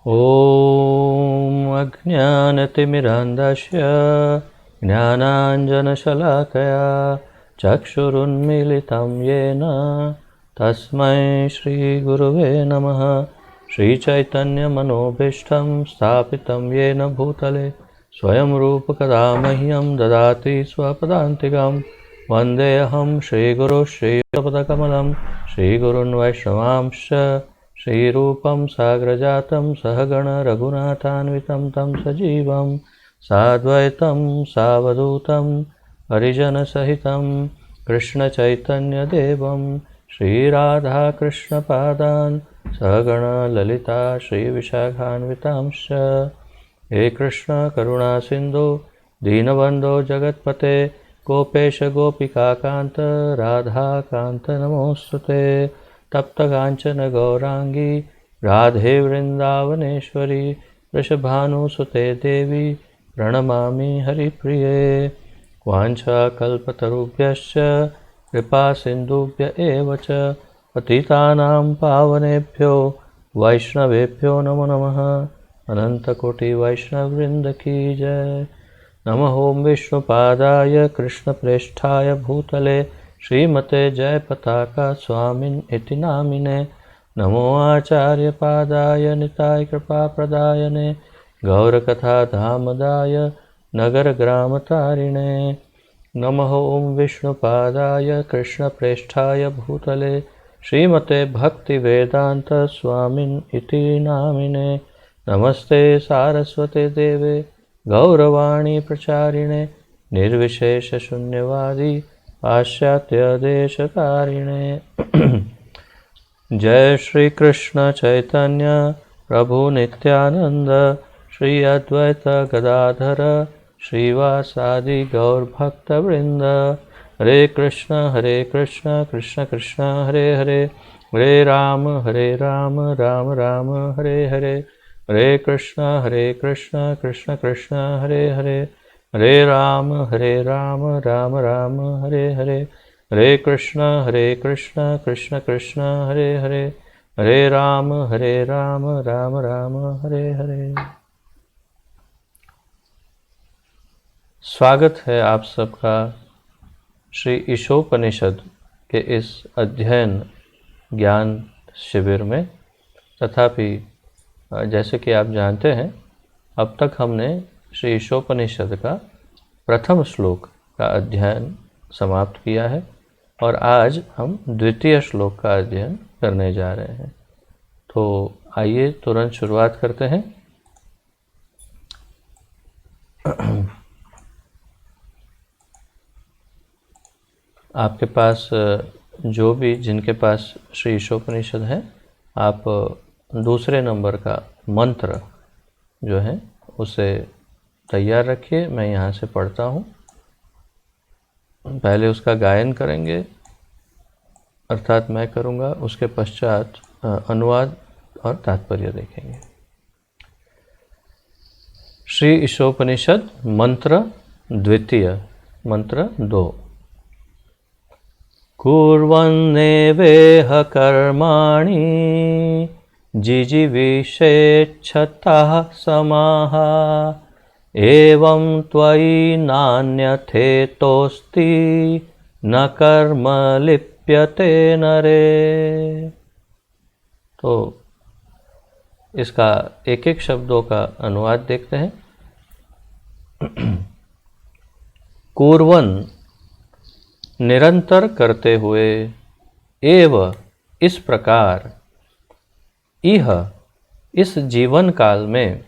ॐ अज्ञानतिमिरान्धस्य ज्ञानाञ्जनशलाकया चक्षुरुन्मीलितं येन तस्मै श्रीगुरुवे नमः। श्रीचैतन्यमनोभीष्टं स्थापितं येन भूतले स्वयं रूपकदा मह्यं ददाति स्वपदान्तिकं। वन्देऽहं श्रीगुरुः श्रीपदकमलं श्रीगुरून् वैष्णवांश्च श्रीरूपं साग्रजातं सहगण रघुनाथान्वितं तं सजीवं साद्वैतं सावधूतं हरिजनसहितं कृष्णचैतन्यदेवं श्रीराधाकृष्णपादान् सहगण ललिता श्रीविशाखान्वितांश्च। हे कृष्ण करुणा सिन्धु दीनबन्धो जगत्पते गोपेश गोपिकान्त राधाकान्त नमोऽस्तुते। तप्त कांचन गौरांगी राधे वृंदावनेश्वरी वृषभानुसुते देवी प्रणमामि हरिप्रिये। वाञ्छाकल्पतरुभ्यश्च कृपा सिन्धुभ्य एव च पतितानां पावनेभ्यो वैष्णवेभ्यो नमो नमः। अनंतकोटि वैष्णववृंद की जय। नमः ओं विष्णुपादाय कृष्णप्रेष्ठाय भूतले श्रीमते जयपताका स्वामिन् इति नामिने। नमो आचार्यपादाय निताय कृपाप्रदायने गौरकथाधामदाय नगरग्रामतारिणे। नमः ओं विष्णुपादाय कृष्णप्रेष्ठाय भूतले श्रीमते भक्तिवेदांत स्वामिन् इति नामिने। नमस्ते सारस्वते देवे गौरवाणी प्रचारिणे निर्विशेषशून्यवादी पाश्चात्य देशकारिणे। जय श्री कृष्ण चैतन्य प्रभु नित्यानंद श्री अद्वैत गदाधर श्रीवासादि गौर भक्त वृंद। हरे कृष्ण कृष्ण कृष्ण हरे हरे हरे राम राम राम हरे हरे। हरे कृष्ण कृष्ण कृष्ण हरे हरे हरे राम राम राम हरे हरे। हरे कृष्ण कृष्ण कृष्ण हरे हरे हरे राम राम राम हरे हरे। स्वागत है आप सबका श्री ईशोपनिषद के इस अध्ययन ज्ञान शिविर में। तथापि जैसे कि आप जानते हैं, अब तक हमने श्री ईशोपनिषद का प्रथम श्लोक का अध्ययन समाप्त किया है और आज हम द्वितीय श्लोक का अध्ययन करने जा रहे हैं। तो आइए तुरंत शुरुआत करते हैं। आपके पास जो भी जिनके पास श्री ईशोपनिषद है, आप दूसरे नंबर का मंत्र जो है उसे तैयार रखिए। मैं यहाँ से पढ़ता हूँ। पहले उसका गायन करेंगे, अर्थात मैं करूँगा, उसके पश्चात अनुवाद और तात्पर्य देखेंगे। श्री ईशोपनिषद मंत्र द्वितीय, मंत्र 2। कुर्वन्नेवेह कर्माणि जिजीविषेच्छतः समाः एवं त्वयि नान्यथेतोऽस्ति न कर्म लिप्यते नरे। तो इसका एक एक शब्दों का अनुवाद देखते हैं। कुर्वन् निरंतर करते हुए, एव इस प्रकार, इह इस जीवन काल में,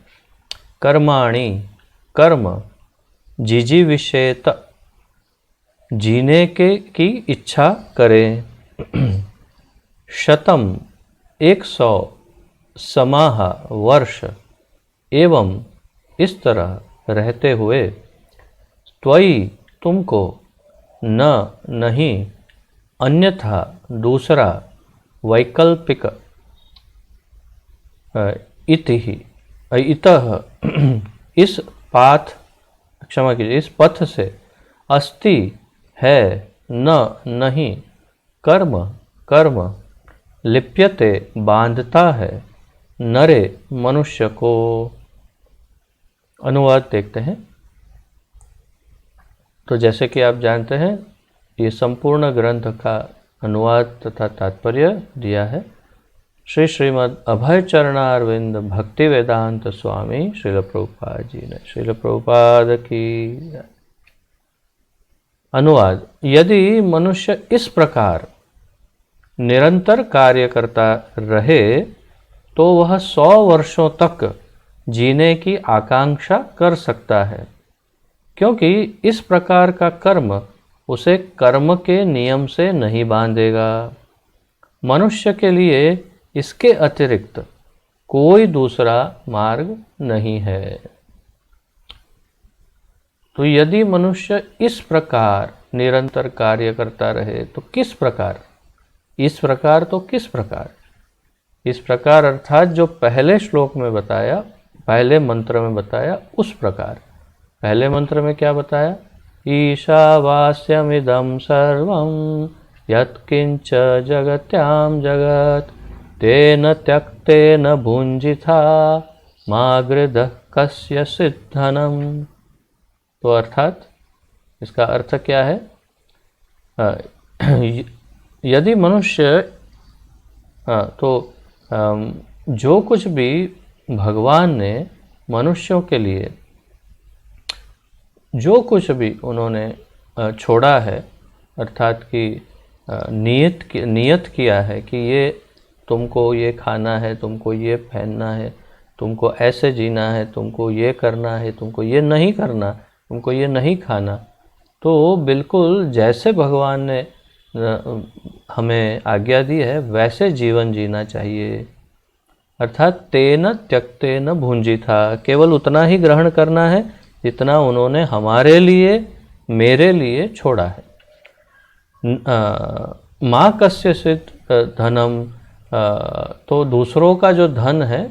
कर्माणि कर्म, जिजीविषेत जीने के की इच्छा करें, शतम 100, समाह वर्ष, एवं इस तरह रहते हुए, त्वयि तुमको, न नहीं, अन्यथा दूसरा, वैकल्पिक, इतः इस पाथ, क्षमा कीजिए, इस पथ से, अस्ति है, न नहीं, कर्म लिप्यते बांधता है, नरे मनुष्य को। अनुवाद देखते हैं। तो जैसे कि आप जानते हैं, ये संपूर्ण ग्रंथ का अनुवाद तथा तात्पर्य दिया है श्री श्रीमद् अभय चरणारविंद भक्ति वेदांत स्वामी श्रील प्रभुपाद जी ने। श्रील प्रभुपाद की अनुवाद। यदि मनुष्य इस प्रकार निरंतर कार्य करता रहे तो वह 100 वर्षों तक जीने की आकांक्षा कर सकता है, क्योंकि इस प्रकार का कर्म उसे कर्म के नियम से नहीं बांधेगा। मनुष्य के लिए इसके अतिरिक्त कोई दूसरा मार्ग नहीं है। तो यदि मनुष्य इस प्रकार निरंतर कार्य करता रहे तो किस प्रकार? इस प्रकार तो किस प्रकार? इस प्रकार अर्थात जो पहले श्लोक में बताया, पहले मंत्र में बताया, उस प्रकार। पहले मंत्र में क्या बताया? ईशावास्यमिदं सर्वं यत्किंच जगत्यां जगत् तेन त्यक्तेन भुञ्जिथा मा गृधः कस्यचित् धनम्। तो अर्थात इसका अर्थ क्या है? यदि मनुष्य तो जो कुछ भी भगवान ने मनुष्यों के लिए जो कुछ भी उन्होंने छोड़ा है, अर्थात कि नियत किया है कि ये तुमको ये खाना है, तुमको ये पहनना है, तुमको ऐसे जीना है, तुमको ये करना है, तुमको ये नहीं करना, तुमको ये नहीं खाना, तो बिल्कुल जैसे भगवान ने हमें आज्ञा दी है वैसे जीवन जीना चाहिए। अर्थात तेन त्यक्तेन भुंजिथा, केवल उतना ही ग्रहण करना है जितना उन्होंने हमारे लिए, मेरे लिए छोड़ा है। माँ कस्यचित् धनम, तो दूसरों का जो धन है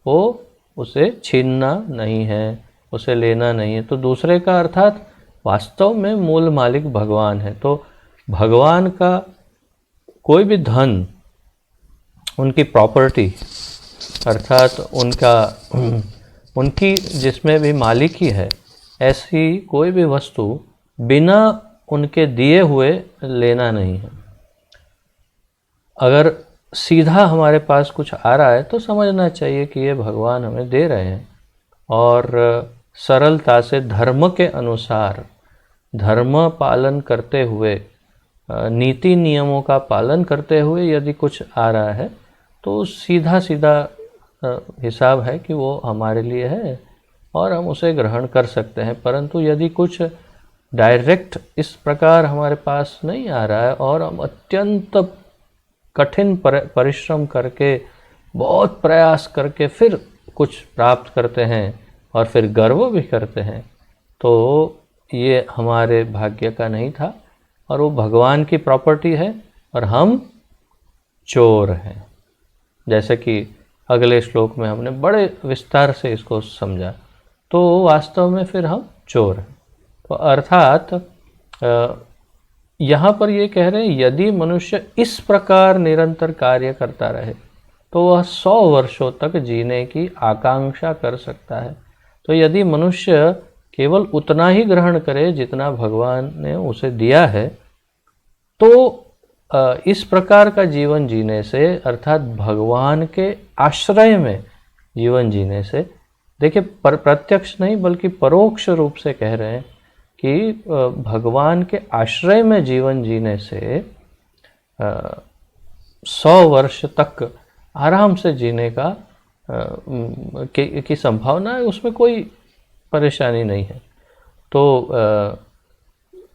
वो उसे छीनना नहीं है, उसे लेना नहीं है। तो दूसरे का अर्थात वास्तव में मूल मालिक भगवान है। तो भगवान का कोई भी धन, उनकी प्रॉपर्टी, अर्थात उनकी जिसमें भी मालिकी है, ऐसी कोई भी वस्तु बिना उनके दिए हुए लेना नहीं है। अगर सीधा हमारे पास कुछ आ रहा है तो समझना चाहिए कि ये भगवान हमें दे रहे हैं, और सरलता से धर्म के अनुसार, धर्म पालन करते हुए, नीति नियमों का पालन करते हुए यदि कुछ आ रहा है तो सीधा सीधा हिसाब है कि वो हमारे लिए है और हम उसे ग्रहण कर सकते हैं। परंतु यदि कुछ डायरेक्ट इस प्रकार हमारे पास नहीं आ रहा है और हम अत्यंत कठिन परिश्रम करके, बहुत प्रयास करके फिर कुछ प्राप्त करते हैं और फिर गर्व भी करते हैं, तो ये हमारे भाग्य का नहीं था और वो भगवान की प्रॉपर्टी है और हम चोर हैं। जैसे कि अगले श्लोक में हमने बड़े विस्तार से इसको समझा, तो वास्तव में फिर हम चोर हैं। तो अर्थात यहाँ पर ये कह रहे हैं, यदि मनुष्य इस प्रकार निरंतर कार्य करता रहे तो वह 100 वर्षों तक जीने की आकांक्षा कर सकता है। तो यदि मनुष्य केवल उतना ही ग्रहण करे जितना भगवान ने उसे दिया है, तो इस प्रकार का जीवन जीने से, अर्थात भगवान के आश्रय में जीवन जीने से, देखिए प्रत्यक्ष नहीं बल्कि परोक्ष रूप से कह रहे हैं कि भगवान के आश्रय में जीवन जीने से 100 वर्ष तक आराम से जीने का की संभावना है, उसमें कोई परेशानी नहीं है। तो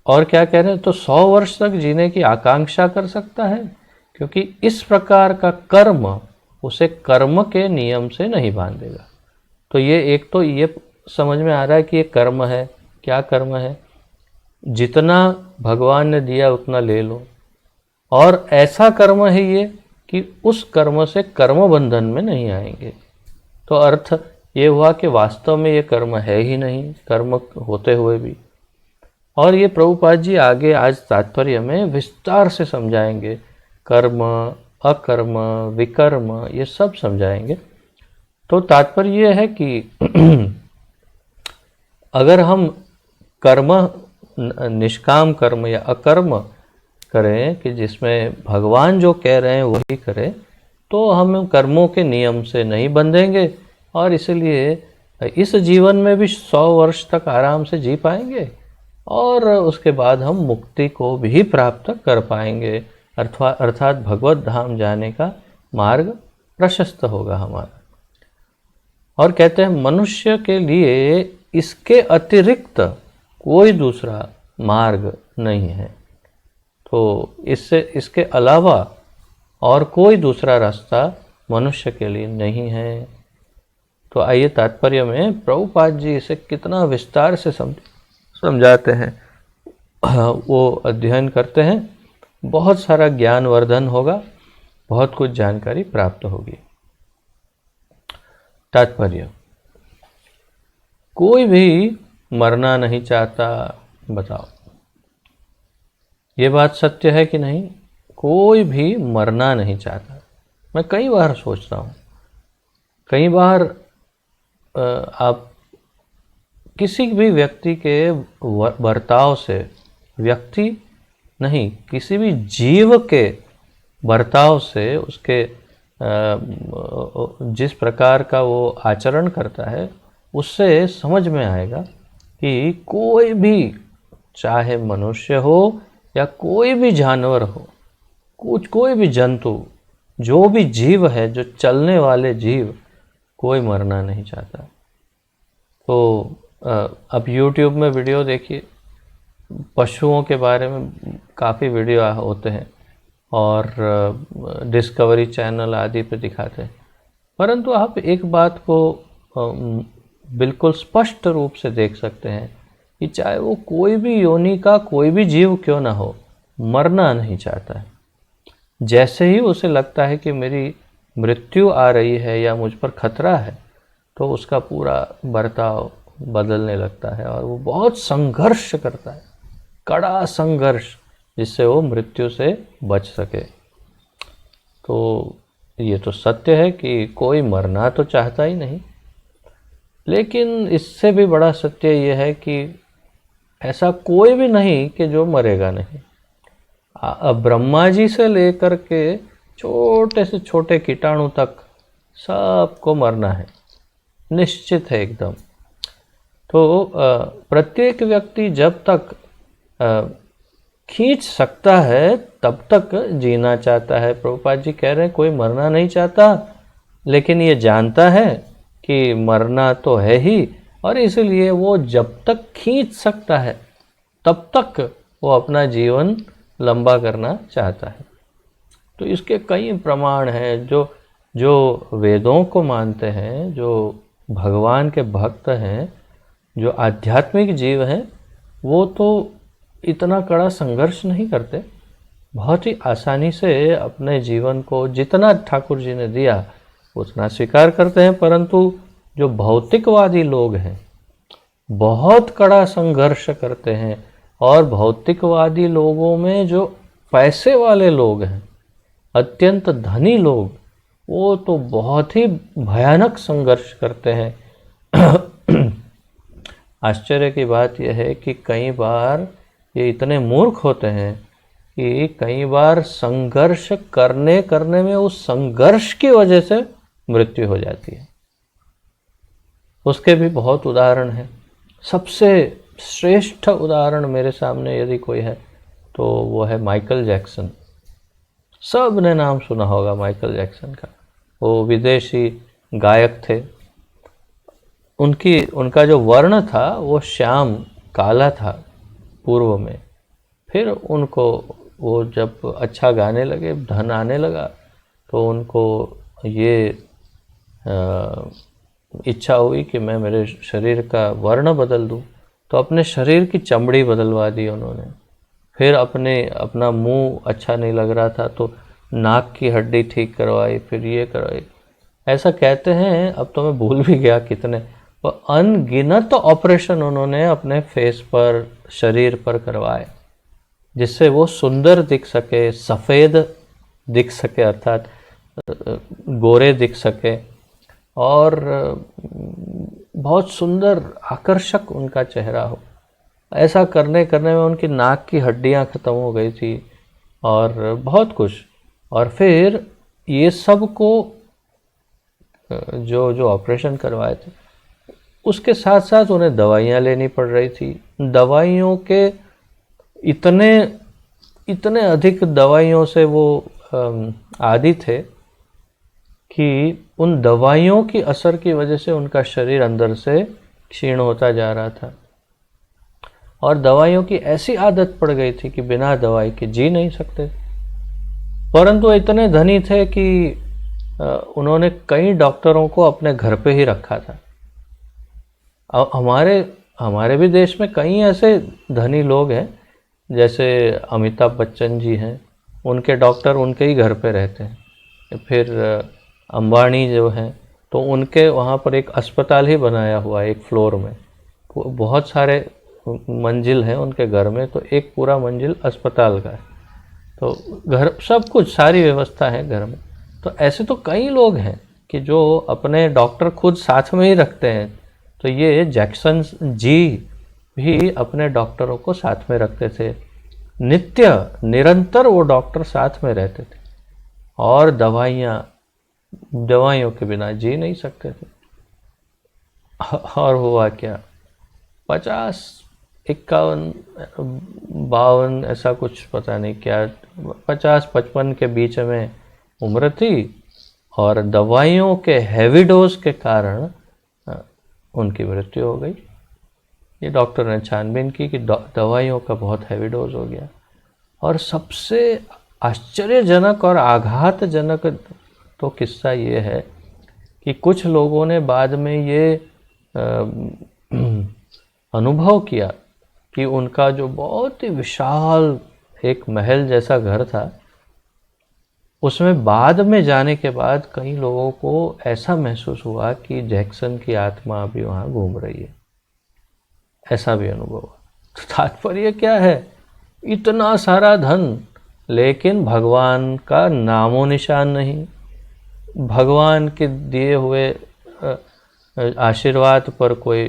और क्या कह रहे हैं? तो 100 वर्ष तक जीने की आकांक्षा कर सकता है, क्योंकि इस प्रकार का कर्म उसे कर्म के नियम से नहीं बांधेगा। तो ये एक तो ये समझ में आ रहा है कि ये कर्म है। क्या कर्म है? जितना भगवान ने दिया उतना ले लो, और ऐसा कर्म है ये कि उस कर्म से कर्म बंधन में नहीं आएंगे। तो अर्थ ये हुआ कि वास्तव में ये कर्म है ही नहीं, कर्म होते हुए भी। और ये प्रभुपाद जी आगे आज तात्पर्य में विस्तार से समझाएंगे, कर्म, अकर्म, विकर्म, ये सब समझाएंगे। तो तात्पर्य ये है कि अगर हम कर्म, निष्काम कर्म या अकर्म करें कि जिसमें भगवान जो कह रहे हैं वही करें, तो हम कर्मों के नियम से नहीं बंधेंगे और इसलिए इस जीवन में भी 100 वर्ष तक आराम से जी पाएंगे और उसके बाद हम मुक्ति को भी प्राप्त कर पाएंगे, अर्थात भगवत धाम जाने का मार्ग प्रशस्त होगा हमारा। और कहते हैं मनुष्य के लिए इसके अतिरिक्त कोई दूसरा मार्ग नहीं है, तो इसके अलावा और कोई दूसरा रास्ता मनुष्य के लिए नहीं है। तो आइए तात्पर्य में प्रभुपाद जी इसे कितना विस्तार से समझाते हैं, वो अध्ययन करते हैं, बहुत सारा ज्ञानवर्धन होगा, बहुत कुछ जानकारी प्राप्त होगी। तात्पर्य, कोई भी मरना नहीं चाहता, बताओ ये बात सत्य है कि नहीं? कोई भी मरना नहीं चाहता। मैं कई बार सोचता हूँ, कई बार आप किसी भी व्यक्ति के बर्ताव से, व्यक्ति नहीं, किसी भी जीव के बर्ताव से, उसके जिस प्रकार का वो आचरण करता है उससे समझ में आएगा कि कोई भी, चाहे मनुष्य हो या कोई भी जानवर हो, कोई भी जंतु, जो भी जीव है, जो चलने वाले जीव, कोई मरना नहीं चाहता। तो अब YouTube में वीडियो देखिए, पशुओं के बारे में काफ़ी वीडियो होते हैं और डिस्कवरी चैनल आदि पे दिखाते हैं, परंतु आप एक बात को बिल्कुल स्पष्ट रूप से देख सकते हैं कि चाहे वो कोई भी योनि का कोई भी जीव क्यों ना हो, मरना नहीं चाहता है। जैसे ही उसे लगता है कि मेरी मृत्यु आ रही है या मुझ पर खतरा है, तो उसका पूरा बर्ताव बदलने लगता है और वो बहुत संघर्ष करता है, कड़ा संघर्ष, जिससे वो मृत्यु से बच सके। तो ये तो सत्य है कि कोई मरना तो चाहता ही नहीं, लेकिन इससे भी बड़ा सत्य ये है कि ऐसा कोई भी नहीं कि जो मरेगा नहीं। अब ब्रह्मा जी से लेकर के छोटे से छोटे कीटाणु तक सबको मरना है, निश्चित है एकदम। तो प्रत्येक व्यक्ति जब तक खींच सकता है तब तक जीना चाहता है। प्रभुपाद जी कह रहे हैं कोई मरना नहीं चाहता, लेकिन ये जानता है कि मरना तो है ही, और इसलिए वो जब तक खींच सकता है तब तक वो अपना जीवन लंबा करना चाहता है। तो इसके कई प्रमाण हैं जो वेदों को मानते हैं, जो भगवान के भक्त हैं, जो आध्यात्मिक जीव हैं, वो तो इतना कड़ा संघर्ष नहीं करते, बहुत ही आसानी से अपने जीवन को जितना ठाकुर जी ने दिया उतना स्वीकार करते हैं। परंतु जो भौतिकवादी लोग हैं बहुत कड़ा संघर्ष करते हैं, और भौतिकवादी लोगों में जो पैसे वाले लोग हैं, अत्यंत धनी लोग, वो तो बहुत ही भयानक संघर्ष करते हैं। आश्चर्य की बात यह है कि कई बार ये इतने मूर्ख होते हैं कि कई बार संघर्ष करने में उस संघर्ष की वजह से मृत्यु हो जाती है। उसके भी बहुत उदाहरण हैं। सबसे श्रेष्ठ उदाहरण मेरे सामने यदि कोई है तो वो है माइकल जैक्सन। सब ने नाम सुना होगा माइकल जैक्सन का। वो विदेशी गायक थे। उनका जो वर्ण था वो श्याम काला था पूर्व में। फिर उनको वो जब अच्छा गाने लगे, धन आने लगा, तो उनको ये इच्छा हुई कि मैं मेरे शरीर का वर्ण बदल दूं, तो अपने शरीर की चमड़ी बदलवा दी उन्होंने। फिर अपना मुंह अच्छा नहीं लग रहा था तो नाक की हड्डी ठीक करवाई, फिर ये करवाई। ऐसा कहते हैं, अब तो मैं भूल भी गया कितने, वो अनगिनत ऑपरेशन उन्होंने अपने फेस पर, शरीर पर करवाए, जिससे वो सुंदर दिख सके, सफ़ेद दिख सके, अर्थात गोरे दिख सके। और बहुत सुंदर आकर्षक उनका चेहरा हो। ऐसा करने करने में उनकी नाक की हड्डियां ख़त्म हो गई थी और बहुत कुछ। और फिर ये सब को जो जो ऑपरेशन करवाए थे उसके साथ साथ उन्हें दवाइयाँ लेनी पड़ रही थी। दवाइयों के इतने इतने अधिक दवाइयों से वो आदी थे कि उन दवाइयों की असर की वजह से उनका शरीर अंदर से क्षीण होता जा रहा था और दवाइयों की ऐसी आदत पड़ गई थी कि बिना दवाई के जी नहीं सकते। परंतु इतने धनी थे कि उन्होंने कई डॉक्टरों को अपने घर पे ही रखा था। हमारे भी देश में कई ऐसे धनी लोग हैं, जैसे अमिताभ बच्चन जी हैं, उनके डॉक्टर उनके ही घर पे रहते हैं। फिर अंबानी जो हैं तो उनके वहाँ पर एक अस्पताल ही बनाया हुआ है एक फ्लोर में। बहुत सारे मंजिल हैं उनके घर में, तो एक पूरा मंजिल अस्पताल का है। तो घर सब कुछ सारी व्यवस्था है घर में। तो ऐसे तो कई लोग हैं कि जो अपने डॉक्टर खुद साथ में ही रखते हैं। तो ये जैक्सन जी भी अपने डॉक्टरों को साथ में रखते थे, नित्य निरंतर वो डॉक्टर साथ में रहते थे और दवाइयों के बिना जी नहीं सकते थे। और हुआ क्या, 50 51 52 ऐसा कुछ पता नहीं क्या, 50-55 के बीच में उम्र थी और दवाइयों के हैवी डोज के कारण उनकी मृत्यु हो गई। ये डॉक्टर ने छानबीन की कि दवाइयों का बहुत हैवी डोज हो गया। और सबसे आश्चर्यजनक और आघातजनक तो किस्सा ये है कि कुछ लोगों ने बाद में ये अनुभव किया कि उनका जो बहुत ही विशाल एक महल जैसा घर था, उसमें बाद में जाने के बाद कई लोगों को ऐसा महसूस हुआ कि जैक्सन की आत्मा अभी वहाँ घूम रही है। ऐसा भी अनुभव हुआ। तो तात्पर्य क्या है, इतना सारा धन लेकिन भगवान का नामो निशान नहीं, भगवान के दिए हुए आशीर्वाद पर कोई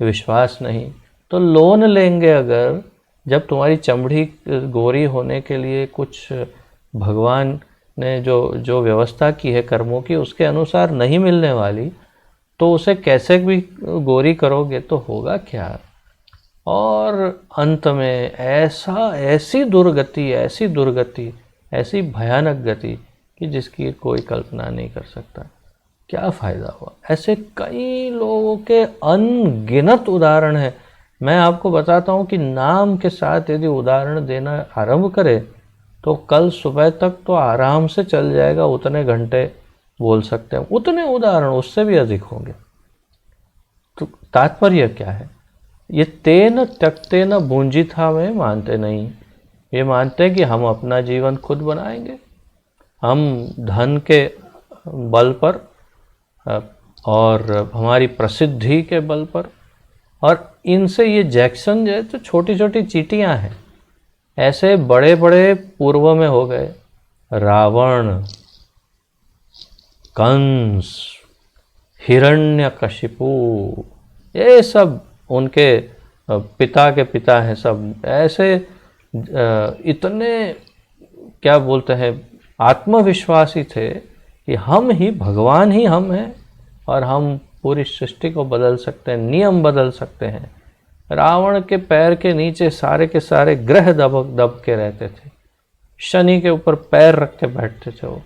विश्वास नहीं। तो लोन लेंगे अगर, जब तुम्हारी चमड़ी गोरी होने के लिए कुछ भगवान ने जो व्यवस्था की है कर्मों की उसके अनुसार नहीं मिलने वाली, तो उसे कैसे भी गोरी करोगे तो होगा क्या। और अंत में ऐसी दुर्गति ऐसी भयानक गति कि जिसकी कोई कल्पना नहीं कर सकता। क्या फ़ायदा हुआ। ऐसे कई लोगों के अनगिनत उदाहरण हैं। मैं आपको बताता हूँ कि नाम के साथ यदि उदाहरण देना आरंभ करें तो कल सुबह तक तो आराम से चल जाएगा, उतने घंटे बोल सकते हैं, उतने उदाहरण उससे भी अधिक होंगे। तो तात्पर्य क्या है, ये तेन त्यक्तेन भुंजिथा में मानते नहीं। ये मानते हैं कि हम अपना जीवन खुद बनाएंगे, हम धन के बल पर और हमारी प्रसिद्धि के बल पर। और इनसे ये जैक्सन जो है तो छोटी छोटी चींटियां हैं। ऐसे बड़े बड़े पूर्व में हो गए रावण, कंस, हिरण्यकशिपु, ये सब उनके पिता के पिता हैं। सब ऐसे इतने क्या बोलते हैं आत्मविश्वासी थे कि हम ही भगवान ही हम हैं और हम पूरी सृष्टि को बदल सकते हैं, नियम बदल सकते हैं। रावण के पैर के नीचे सारे के सारे ग्रह दब के रहते थे। शनि के ऊपर पैर रख के बैठते थे वो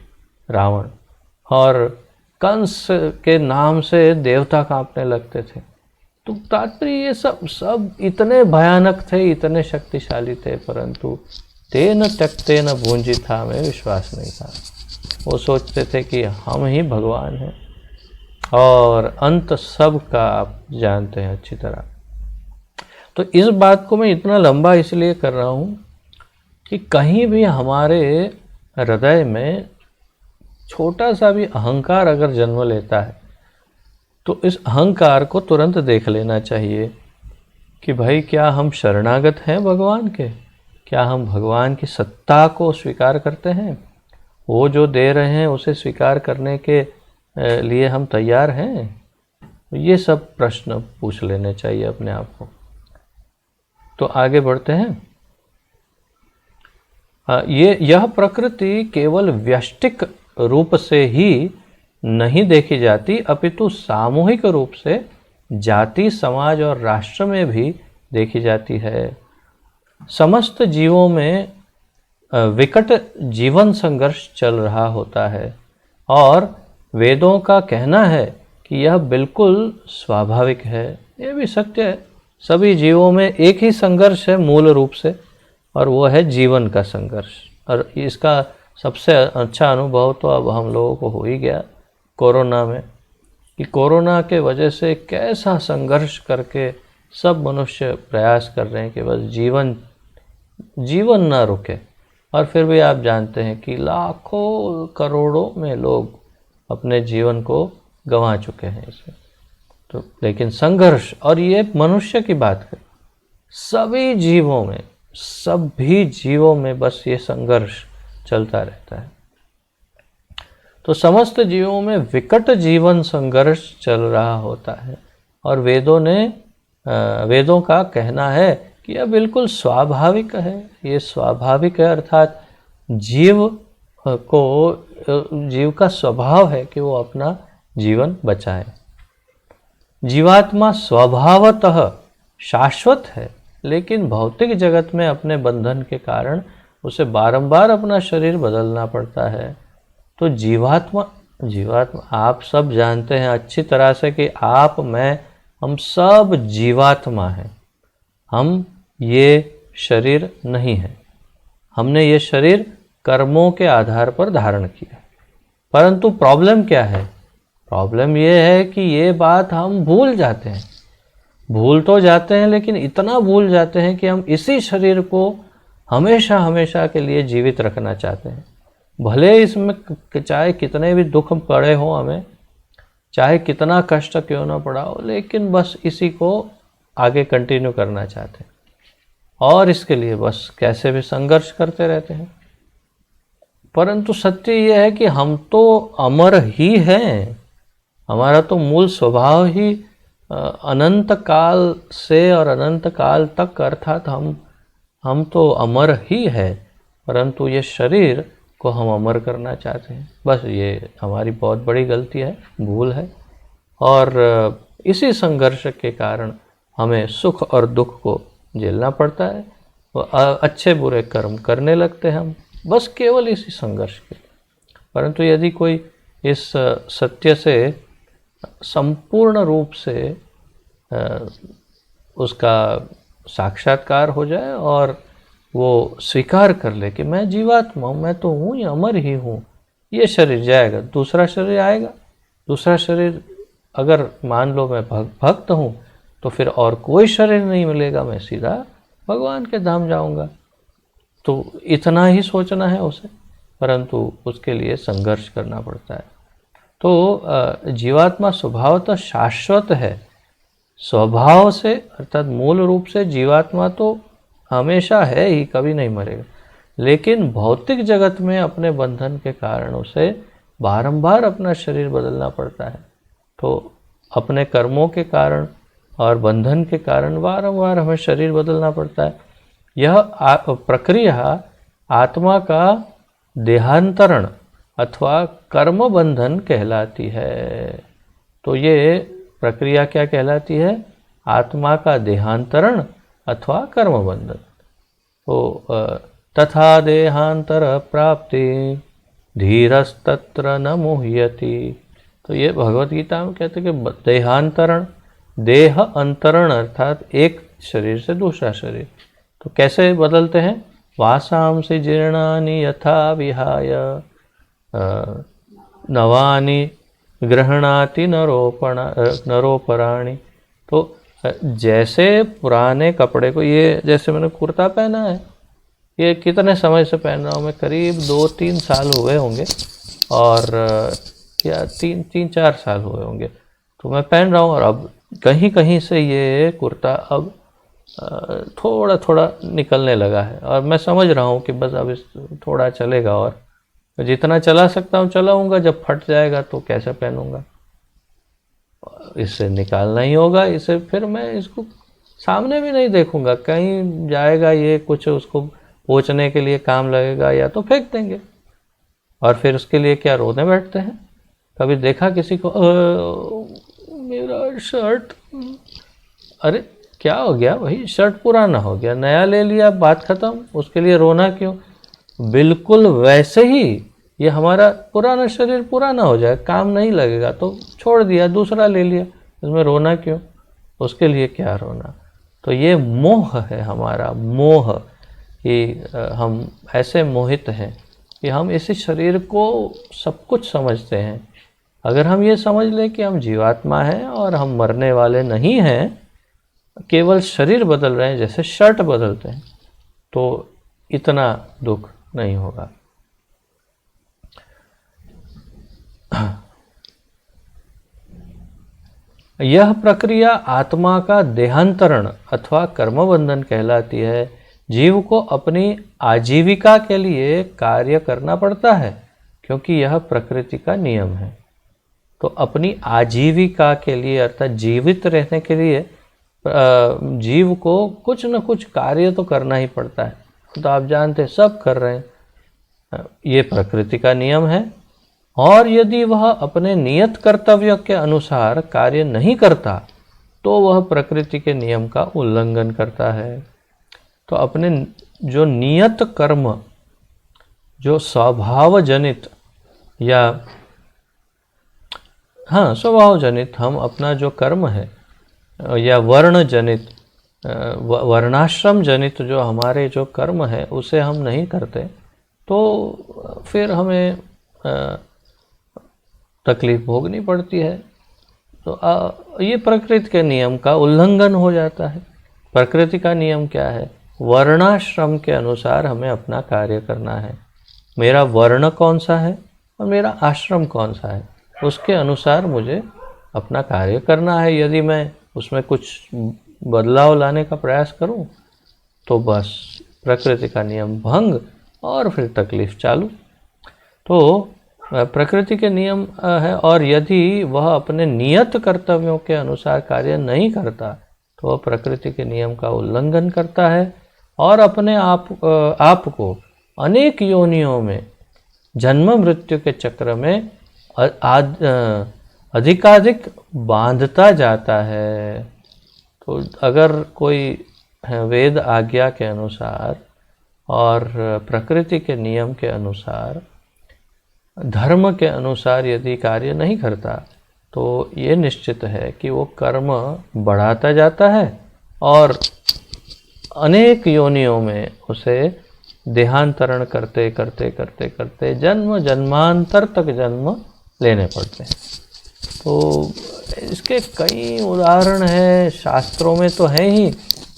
रावण। और कंस के नाम से देवता कांपने लगते थे। तो तात्पर्य ये सब इतने भयानक थे, इतने शक्तिशाली थे, परंतु तेन त्यक्तेन भुंजिथा में विश्वास नहीं था। वो सोचते थे कि हम ही भगवान हैं और अंत सब का आप जानते हैं अच्छी तरह। तो इस बात को मैं इतना लंबा इसलिए कर रहा हूँ कि कहीं भी हमारे हृदय में छोटा सा भी अहंकार अगर जन्म लेता है तो इस अहंकार को तुरंत देख लेना चाहिए कि भाई क्या हम शरणागत हैं भगवान के, क्या हम भगवान की सत्ता को स्वीकार करते हैं। वो जो दे रहे हैं उसे स्वीकार करने के लिए हम तैयार हैं? ये सब प्रश्न पूछ लेने चाहिए अपने आप को। तो आगे बढ़ते हैं। यह प्रकृति केवल व्यष्टिक रूप से ही नहीं देखी जाती, अपितु सामूहिक रूप से जाति, समाज और राष्ट्र में भी देखी जाती है। समस्त जीवों में विकट जीवन संघर्ष चल रहा होता है और वेदों का कहना है कि यह बिल्कुल स्वाभाविक है। ये भी सत्य है, सभी जीवों में एक ही संघर्ष है मूल रूप से, और वो है जीवन का संघर्ष। और इसका सबसे अच्छा अनुभव तो अब हम लोगों को हो ही गया कोरोना में, कि कोरोना के वजह से कैसा संघर्ष करके सब मनुष्य प्रयास कर रहे हैं कि बस जीवन ना रुके। और फिर भी आप जानते हैं कि लाखों करोड़ों में लोग अपने जीवन को गंवा चुके हैं इसमें। तो लेकिन संघर्ष, और ये मनुष्य की बात है, सभी जीवों में बस ये संघर्ष चलता रहता है। तो समस्त जीवों में विकट जीवन संघर्ष चल रहा होता है और वेदों का कहना है कि यह बिल्कुल स्वाभाविक है। ये स्वाभाविक है, अर्थात जीव का स्वभाव है कि वो अपना जीवन बचाए। जीवात्मा स्वभावतः शाश्वत है, लेकिन भौतिक जगत में अपने बंधन के कारण उसे बारंबार अपना शरीर बदलना पड़ता है। तो जीवात्मा आप सब जानते हैं अच्छी तरह से कि आप, मैं, हम सब जीवात्मा हैं। हम ये शरीर नहीं है। हमने ये शरीर कर्मों के आधार पर धारण किया। परंतु प्रॉब्लम क्या है? प्रॉब्लम ये है कि ये बात हम भूल जाते हैं। भूल तो जाते हैं, लेकिन इतना भूल जाते हैं कि हम इसी शरीर को हमेशा हमेशा के लिए जीवित रखना चाहते हैं। भले इसमें चाहे कितने भी दुख पड़े हो हमें, चाहे कितना कष्ट क्यों ना पड़ा हो, लेकिन बस इसी को आगे कंटिन्यू करना चाहते हैं और इसके लिए बस कैसे भी संघर्ष करते रहते हैं। परंतु सत्य यह है कि हम तो अमर ही हैं। हमारा तो मूल स्वभाव ही अनंत काल से और अनंत काल तक, अर्थात हम तो अमर ही है, परंतु ये शरीर को हम अमर करना चाहते हैं। बस ये हमारी बहुत बड़ी गलती है, भूल है, और इसी संघर्ष के कारण हमें सुख और दुख को झेलना पड़ता है। अच्छे बुरे कर्म करने लगते हैं हम, बस केवल इसी संघर्ष के। परंतु यदि कोई इस सत्य से संपूर्ण रूप से उसका साक्षात्कार हो जाए और वो स्वीकार कर ले कि मैं जीवात्मा हूँ, मैं तो हूँ, ये अमर ही हूँ, ये शरीर जाएगा, दूसरा शरीर आएगा। दूसरा शरीर, अगर मान लो मैं भक्त हूँ, तो फिर और कोई शरीर नहीं मिलेगा, मैं सीधा भगवान के धाम जाऊँगा। तो इतना ही सोचना है उसे, परंतु उसके लिए संघर्ष करना पड़ता है। तो जीवात्मा स्वभावतः शाश्वत है। स्वभाव से, अर्थात मूल रूप से जीवात्मा तो हमेशा है ही, कभी नहीं मरेगा। लेकिन भौतिक जगत में अपने बंधन के कारण उसे बारंबार अपना शरीर बदलना पड़ता है। तो अपने कर्मों के कारण और बंधन के कारण बारंबार हमें शरीर बदलना पड़ता है। यह प्रक्रिया आत्मा का देहांतरण अथवा कर्म बंधन कहलाती है। तो ये प्रक्रिया क्या कहलाती है? आत्मा का देहांतरण अथवा कर्म बंधन। तो तथा देहांतर प्राप्ति धीरस्तत्र न मुह्यति। तो ये भगवत गीता में कहते हैं कि देहांतरण, देह अंतरण अर्थात एक शरीर से दूसरा शरीर। तो कैसे बदलते हैं? वासांसि जीर्णानि यथा विहाय नवानि गृह्णाति नरोपराणि। तो जैसे पुराने कपड़े को, ये जैसे मैंने कुर्ता पहना है, ये कितने समय से पहन रहा हूँ मैं, करीब 2-3 साल हुए होंगे, और या 3-4 साल हुए होंगे तो मैं पहन रहा हूँ। और अब कहीं कहीं से ये कुर्ता अब थोड़ा थोड़ा निकलने लगा है, और मैं समझ रहा हूँ कि बस अब इस थोड़ा चलेगा और तो जितना चला सकता हूँ चलाऊँगा, जब फट जाएगा तो कैसे पहनूँगा, इससे निकालना ही होगा। इसे फिर मैं इसको सामने भी नहीं देखूँगा, कहीं जाएगा ये कुछ उसको पोंछने के लिए काम लगेगा या तो फेंक देंगे, और फिर उसके लिए क्या रोने बैठते हैं। कभी देखा किसी को मेरा शर्ट, अरे क्या हो गया भाई, शर्ट पुराना हो गया, नया ले लिया, बात खत्म, उसके लिए रोना क्यों। बिल्कुल वैसे ही ये हमारा पुराना शरीर पुराना हो जाए, काम नहीं लगेगा तो छोड़ दिया, दूसरा ले लिया, इसमें रोना क्यों, उसके लिए क्या रोना। तो ये मोह है हमारा, मोह कि हम ऐसे मोहित हैं कि हम इसी शरीर को सब कुछ समझते हैं। अगर हम ये समझ लें कि हम जीवात्मा हैं और हम मरने वाले नहीं हैं, केवल शरीर बदल रहे हैं जैसे शर्ट बदलते हैं, तो इतना दुख नहीं होगा। यह प्रक्रिया आत्मा का देहांतरण अथवा कर्मबंधन कहलाती है। जीव को अपनी आजीविका के लिए कार्य करना पड़ता है, क्योंकि यह प्रकृति का नियम है। तो अपनी आजीविका के लिए अर्थात जीवित रहने के लिए जीव को कुछ न कुछ कार्य तो करना ही पड़ता है। तो आप जानते हैं सब कर रहे हैं, ये प्रकृति का नियम है। और यदि वह अपने नियत कर्तव्य के अनुसार कार्य नहीं करता तो वह प्रकृति के नियम का उल्लंघन करता है। तो अपने जो नियत कर्म, जो स्वभाव जनित या स्वभाव जनित हम अपना जो कर्म है या वर्ण जनित, वर्णाश्रम जनित जो हमारे जो कर्म है उसे हम नहीं करते तो फिर हमें तकलीफ भोगनी पड़ती है। तो ये प्रकृति के नियम का उल्लंघन हो जाता है। प्रकृति का नियम क्या है? वर्णाश्रम के अनुसार हमें अपना कार्य करना है। मेरा वर्ण कौन सा है और मेरा आश्रम कौन सा है, उसके अनुसार मुझे अपना कार्य करना है। यदि मैं उसमें कुछ बदलाव लाने का प्रयास करूं तो बस प्रकृति का नियम भंग और फिर तकलीफ चालू। तो प्रकृति के नियम है, और यदि वह अपने नियत कर्तव्यों के अनुसार कार्य नहीं करता तो वह प्रकृति के नियम का उल्लंघन करता है और अपने आप को अनेक योनियों में जन्म मृत्यु के चक्र में अधिकाधिक बांधता जाता है। तो अगर कोई वेद आज्ञा के अनुसार और प्रकृति के नियम के अनुसार, धर्म के अनुसार यदि कार्य नहीं करता तो ये निश्चित है कि वो कर्म बढ़ाता जाता है और अनेक योनियों में उसे देहांतरण करते करते करते करते जन्म जन्मांतर तक जन्म लेने पड़ते हैं। तो इसके कई उदाहरण हैं, शास्त्रों में तो हैं ही,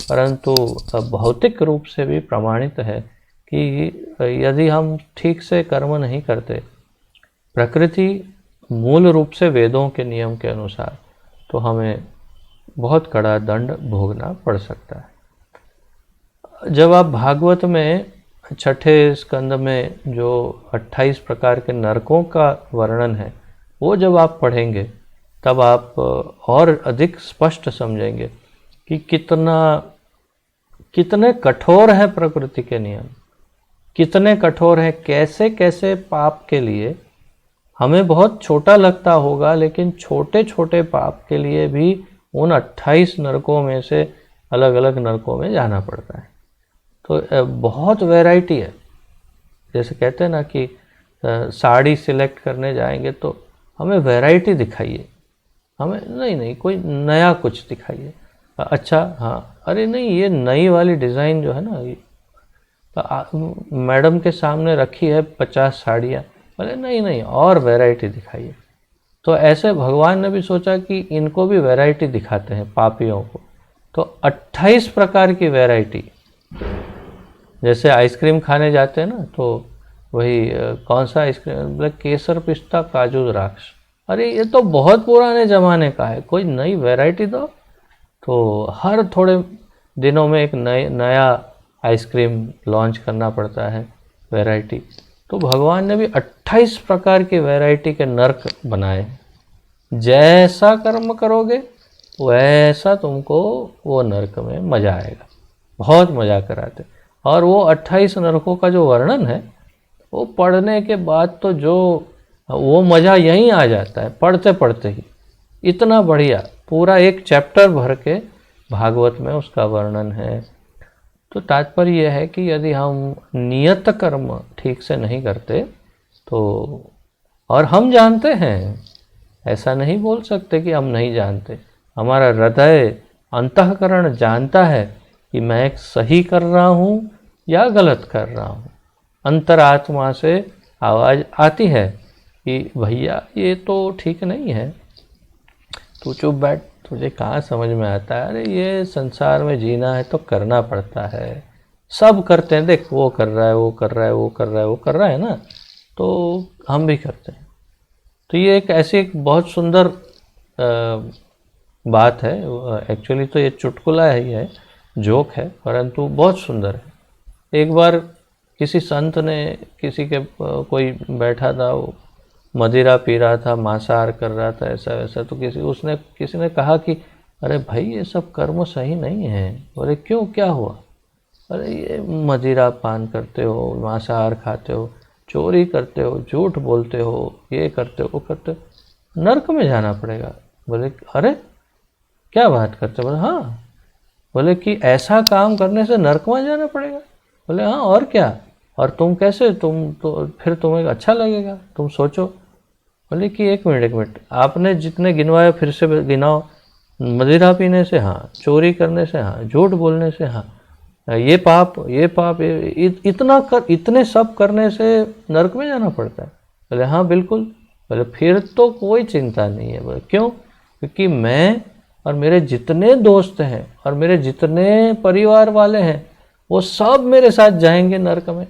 परंतु भौतिक रूप से भी प्रमाणित है कि यदि हम ठीक से कर्म नहीं करते प्रकृति मूल रूप से वेदों के नियम के अनुसार, तो हमें बहुत कड़ा दंड भोगना पड़ सकता है। जब आप भागवत में छठे स्कंद में जो 28 प्रकार के नरकों का वर्णन है वो जब आप पढ़ेंगे तब आप और अधिक स्पष्ट समझेंगे कि कितने कठोर है प्रकृति के नियम, कितने कठोर हैं। कैसे कैसे पाप के लिए हमें बहुत छोटा लगता होगा, लेकिन छोटे छोटे पाप के लिए भी उन 28 नरकों में से अलग अलग नरकों में जाना पड़ता है। तो बहुत वैरायटी है। जैसे कहते हैं ना कि साड़ी सिलेक्ट करने जाएंगे तो हमें वैरायटी दिखाइए, हमें नहीं कोई नया कुछ दिखाइए। अच्छा हाँ, अरे नहीं ये नई वाली डिज़ाइन जो है ना, मैडम के सामने रखी है 50 साड़ियाँ, बोले नहीं और वैरायटी दिखाइए। तो ऐसे भगवान ने भी सोचा कि इनको भी वैरायटी दिखाते हैं पापियों को। तो 28 प्रकार की वैरायटी। जैसे आइसक्रीम खाने जाते हैं ना तो वही कौन सा आइसक्रीम, बोले केसर पिस्ता काजू द्राक्ष। अरे ये तो बहुत पुराने ज़माने का है, कोई नई वैरायटी दो। तो हर थोड़े दिनों में एक नया आइसक्रीम लॉन्च करना पड़ता है, वैरायटी। तो भगवान ने भी 28 प्रकार की वैरायटी के नरक बनाए। जैसा कर्म करोगे वैसा तुमको वो नरक में मजा आएगा, बहुत मजा कराते। और वो 28 नरकों का जो वर्णन है वो पढ़ने के बाद तो जो वो मज़ा यहीं आ जाता है, पढ़ते पढ़ते ही। इतना बढ़िया पूरा एक चैप्टर भर के भागवत में उसका वर्णन है। तो तात्पर्य यह है कि यदि हम नियत कर्म ठीक से नहीं करते तो, और हम जानते हैं, ऐसा नहीं बोल सकते कि हम नहीं जानते, हमारा हृदय अंतःकरण जानता है कि मैं सही कर रहा हूँ या गलत कर रहा हूँ। अंतरात्मा से आवाज़ आती है कि भैया ये तो ठीक नहीं है, तू चुप बैठ, तुझे कहाँ समझ में आता है, अरे ये संसार में जीना है तो करना पड़ता है, सब करते हैं, देख वो कर रहा है, वो कर रहा है, वो कर रहा है, वो कर रहा है ना, तो हम भी करते हैं। तो ये एक ऐसी एक बहुत सुंदर बात है। एक्चुअली तो ये चुटकुला ही है, जोक है, परंतु बहुत सुंदर है। एक बार किसी संत ने किसी के कोई बैठा था, वो मदिरा पी रहा था, मांसाहार कर रहा था, ऐसा वैसा, तो किसी ने कहा कि अरे भाई ये सब कर्म सही नहीं है। बोले क्यों, क्या हुआ? अरे ये मदिरा पान करते हो, मांसाहार खाते हो, चोरी करते हो, झूठ बोलते हो, ये करते हो, वो करते हो, नरक में जाना पड़ेगा। बोले अरे क्या बात करते हो? बोले हाँ। बोले कि ऐसा काम करने से नरक में जाना पड़ेगा? बोले हाँ, और क्या, और तुम कैसे, तुम तो फिर तुम्हें अच्छा लगेगा, तुम सोचो। बोले कि एक मिनट, आपने जितने गिनवाए फिर से गिनाओ। मदिरा पीने से हाँ, चोरी करने से हाँ, झूठ बोलने से हाँ, ये पाप इतने सब करने से नरक में जाना पड़ता है? बोले हाँ बिल्कुल। बोले फिर तो कोई चिंता नहीं है। बोले क्यों? क्योंकि मैं और मेरे जितने दोस्त हैं और मेरे जितने परिवार वाले हैं वो सब मेरे साथ जाएंगे नरक में,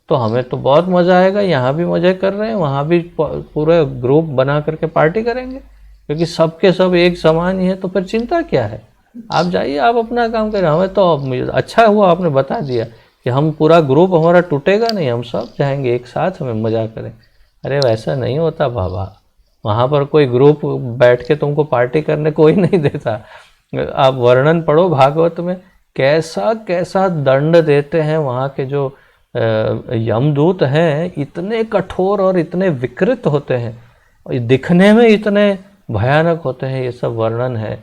तो हमें तो बहुत मज़ा आएगा, यहाँ भी मज़े कर रहे हैं, वहाँ भी पूरे ग्रुप बना करके पार्टी करेंगे, क्योंकि सबके सब एक समान ही है, तो फिर चिंता क्या है? आप जाइए, आप अपना काम करें। हमें तो अच्छा हुआ आपने बता दिया कि हम पूरा ग्रुप हमारा टूटेगा नहीं, हम सब जाएंगे एक साथ, हमें मज़ा करें। अरे वैसा नहीं होता बाबा, वहाँ पर कोई ग्रुप बैठ के तुमको पार्टी करने कोई नहीं देता। आप वर्णन पढ़ो भागवत में, कैसा कैसा दंड देते हैं वहाँ के जो यमदूत हैं, इतने कठोर और इतने विकृत होते हैं, दिखने में इतने भयानक होते हैं। ये सब वर्णन है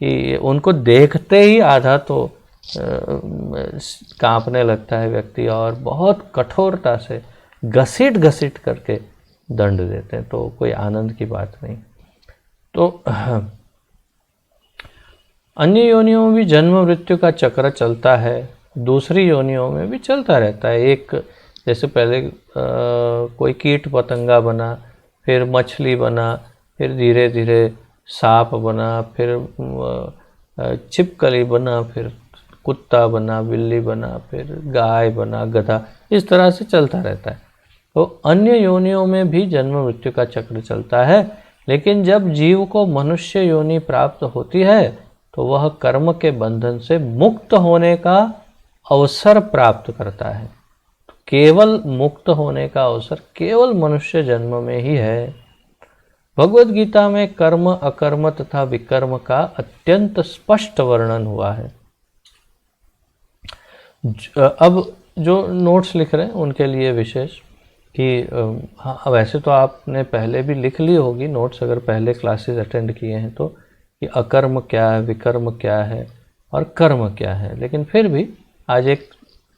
कि उनको देखते ही आधा तो कांपने लगता है व्यक्ति, और बहुत कठोरता से घसीट घसीट करके दंड देते हैं, तो कोई आनंद की बात नहीं। तो अन्य योनियों में भी जन्म मृत्यु का चक्र चलता है, दूसरी योनियों में भी चलता रहता है। एक जैसे पहले कोई कीट पतंगा बना, फिर मछली बना, फिर धीरे धीरे सांप बना, फिर छिपकली बना, फिर कुत्ता बना, बिल्ली बना, फिर गाय बना, गधा, इस तरह से चलता रहता है। तो अन्य योनियों में भी जन्म मृत्यु का चक्र चलता है, लेकिन जब जीव को मनुष्य योनि प्राप्त होती है तो वह कर्म के बंधन से मुक्त होने का अवसर प्राप्त करता है। तो केवल मुक्त होने का अवसर केवल मनुष्य जन्म में ही है। भगवद गीता में कर्म, अकर्म तथा विकर्म का अत्यंत स्पष्ट वर्णन हुआ है। अब जो नोट्स लिख रहे हैं उनके लिए विशेष कि हाँ, वैसे तो आपने पहले भी लिख ली होगी नोट्स, अगर पहले क्लासेस अटेंड किए हैं तो, कि अकर्म क्या है, विकर्म क्या है और कर्म क्या है। लेकिन फिर भी आज एक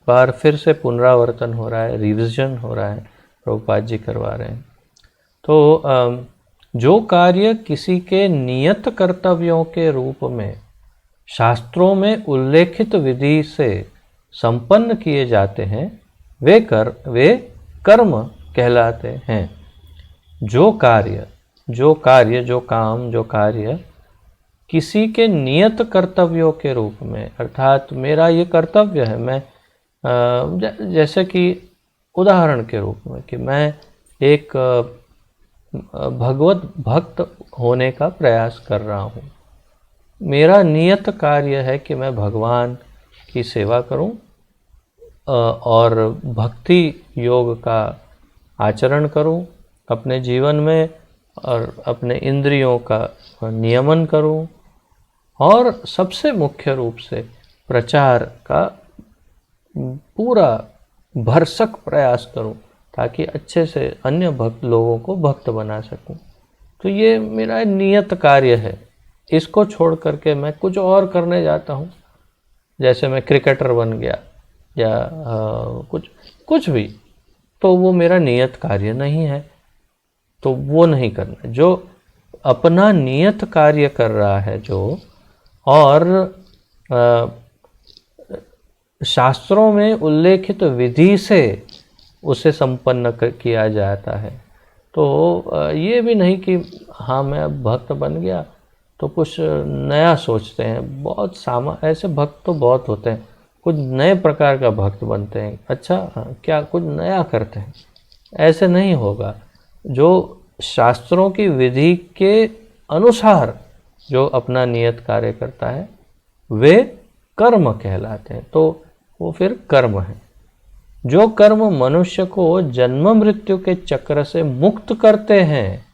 बार फिर से पुनरावर्तन हो रहा है, रिविजन हो रहा है, प्रभुपाद जी करवा रहे हैं। तो जो कार्य किसी के नियत कर्तव्यों के रूप में शास्त्रों में उल्लेखित विधि से संपन्न किए जाते हैं वे कर्म कहलाते हैं। जो कार्य किसी के नियत कर्तव्यों के रूप में, अर्थात मेरा ये कर्तव्य है, मैं जैसे कि उदाहरण के रूप में कि मैं एक भगवत भक्त होने का प्रयास कर रहा हूँ, मेरा नियत कार्य है कि मैं भगवान की सेवा करूं और भक्ति योग का आचरण करूं अपने जीवन में और अपने इंद्रियों का नियमन करूं और सबसे मुख्य रूप से प्रचार का पूरा भरसक प्रयास करूं ताकि अच्छे से अन्य भक्त लोगों को भक्त बना सकूं। तो ये मेरा नियत कार्य है। इसको छोड़ करके मैं कुछ और करने जाता हूं, जैसे मैं क्रिकेटर बन गया या कुछ भी, तो वो मेरा नियत कार्य नहीं है, तो वो नहीं करना। जो अपना नियत कार्य कर रहा है जो, और शास्त्रों में उल्लेखित विधि से उसे संपन्न किया जाता है, तो ये भी नहीं कि हाँ मैं अब भक्त बन गया तो कुछ नया सोचते हैं। बहुत ऐसे भक्त तो बहुत होते हैं, कुछ नए प्रकार का भक्त बनते हैं। अच्छा क्या कुछ नया करते हैं, ऐसे नहीं होगा। जो शास्त्रों की विधि के अनुसार जो अपना नियत कार्य करता है वे कर्म कहलाते हैं, तो वो फिर कर्म है। जो कर्म मनुष्य को जन्म मृत्यु के चक्र से मुक्त करते हैं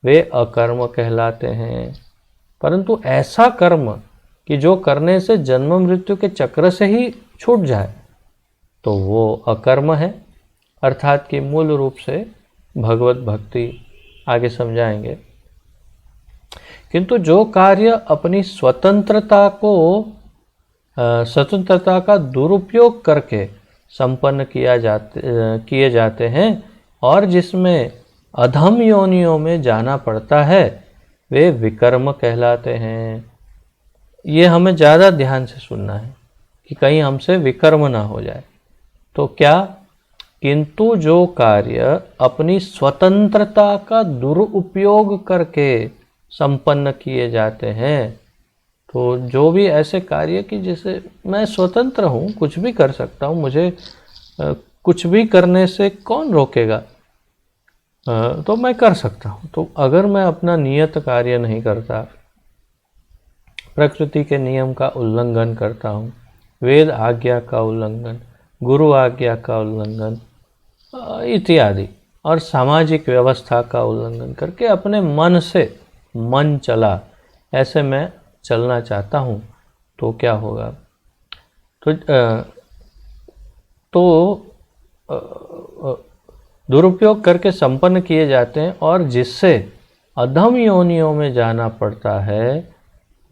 वे अकर्म कहलाते हैं। परंतु ऐसा कर्म कि जो करने से जन्म मृत्यु के चक्र से ही छूट जाए तो वो अकर्म है, अर्थात कि मूल रूप से भगवत भक्ति आगे समझाएंगे। किंतु जो कार्य अपनी स्वतंत्रता का दुरुपयोग करके संपन्न किए जाते हैं और जिसमें अधम योनियों में जाना पड़ता है वे विकर्म कहलाते हैं। ये हमें ज़्यादा ध्यान से सुनना है कि कहीं हमसे विकर्म ना हो जाए। तो क्या, किंतु जो कार्य अपनी स्वतंत्रता का दुरुपयोग करके संपन्न किए जाते हैं, तो जो भी ऐसे कार्य कि जिसे मैं स्वतंत्र हूँ, कुछ भी कर सकता हूँ, मुझे कुछ भी करने से कौन रोकेगा, तो मैं कर सकता हूँ। तो अगर मैं अपना नियत कार्य नहीं करता, प्रकृति के नियम का उल्लंघन करता हूँ, वेद आज्ञा का उल्लंघन, गुरु आज्ञा का उल्लंघन इत्यादि, और सामाजिक व्यवस्था का उल्लंघन करके अपने मन से मन चला ऐसे मैं चलना चाहता हूँ, तो क्या होगा? तो दुरुपयोग करके संपन्न किए जाते हैं और जिससे अधम योनियों में जाना पड़ता है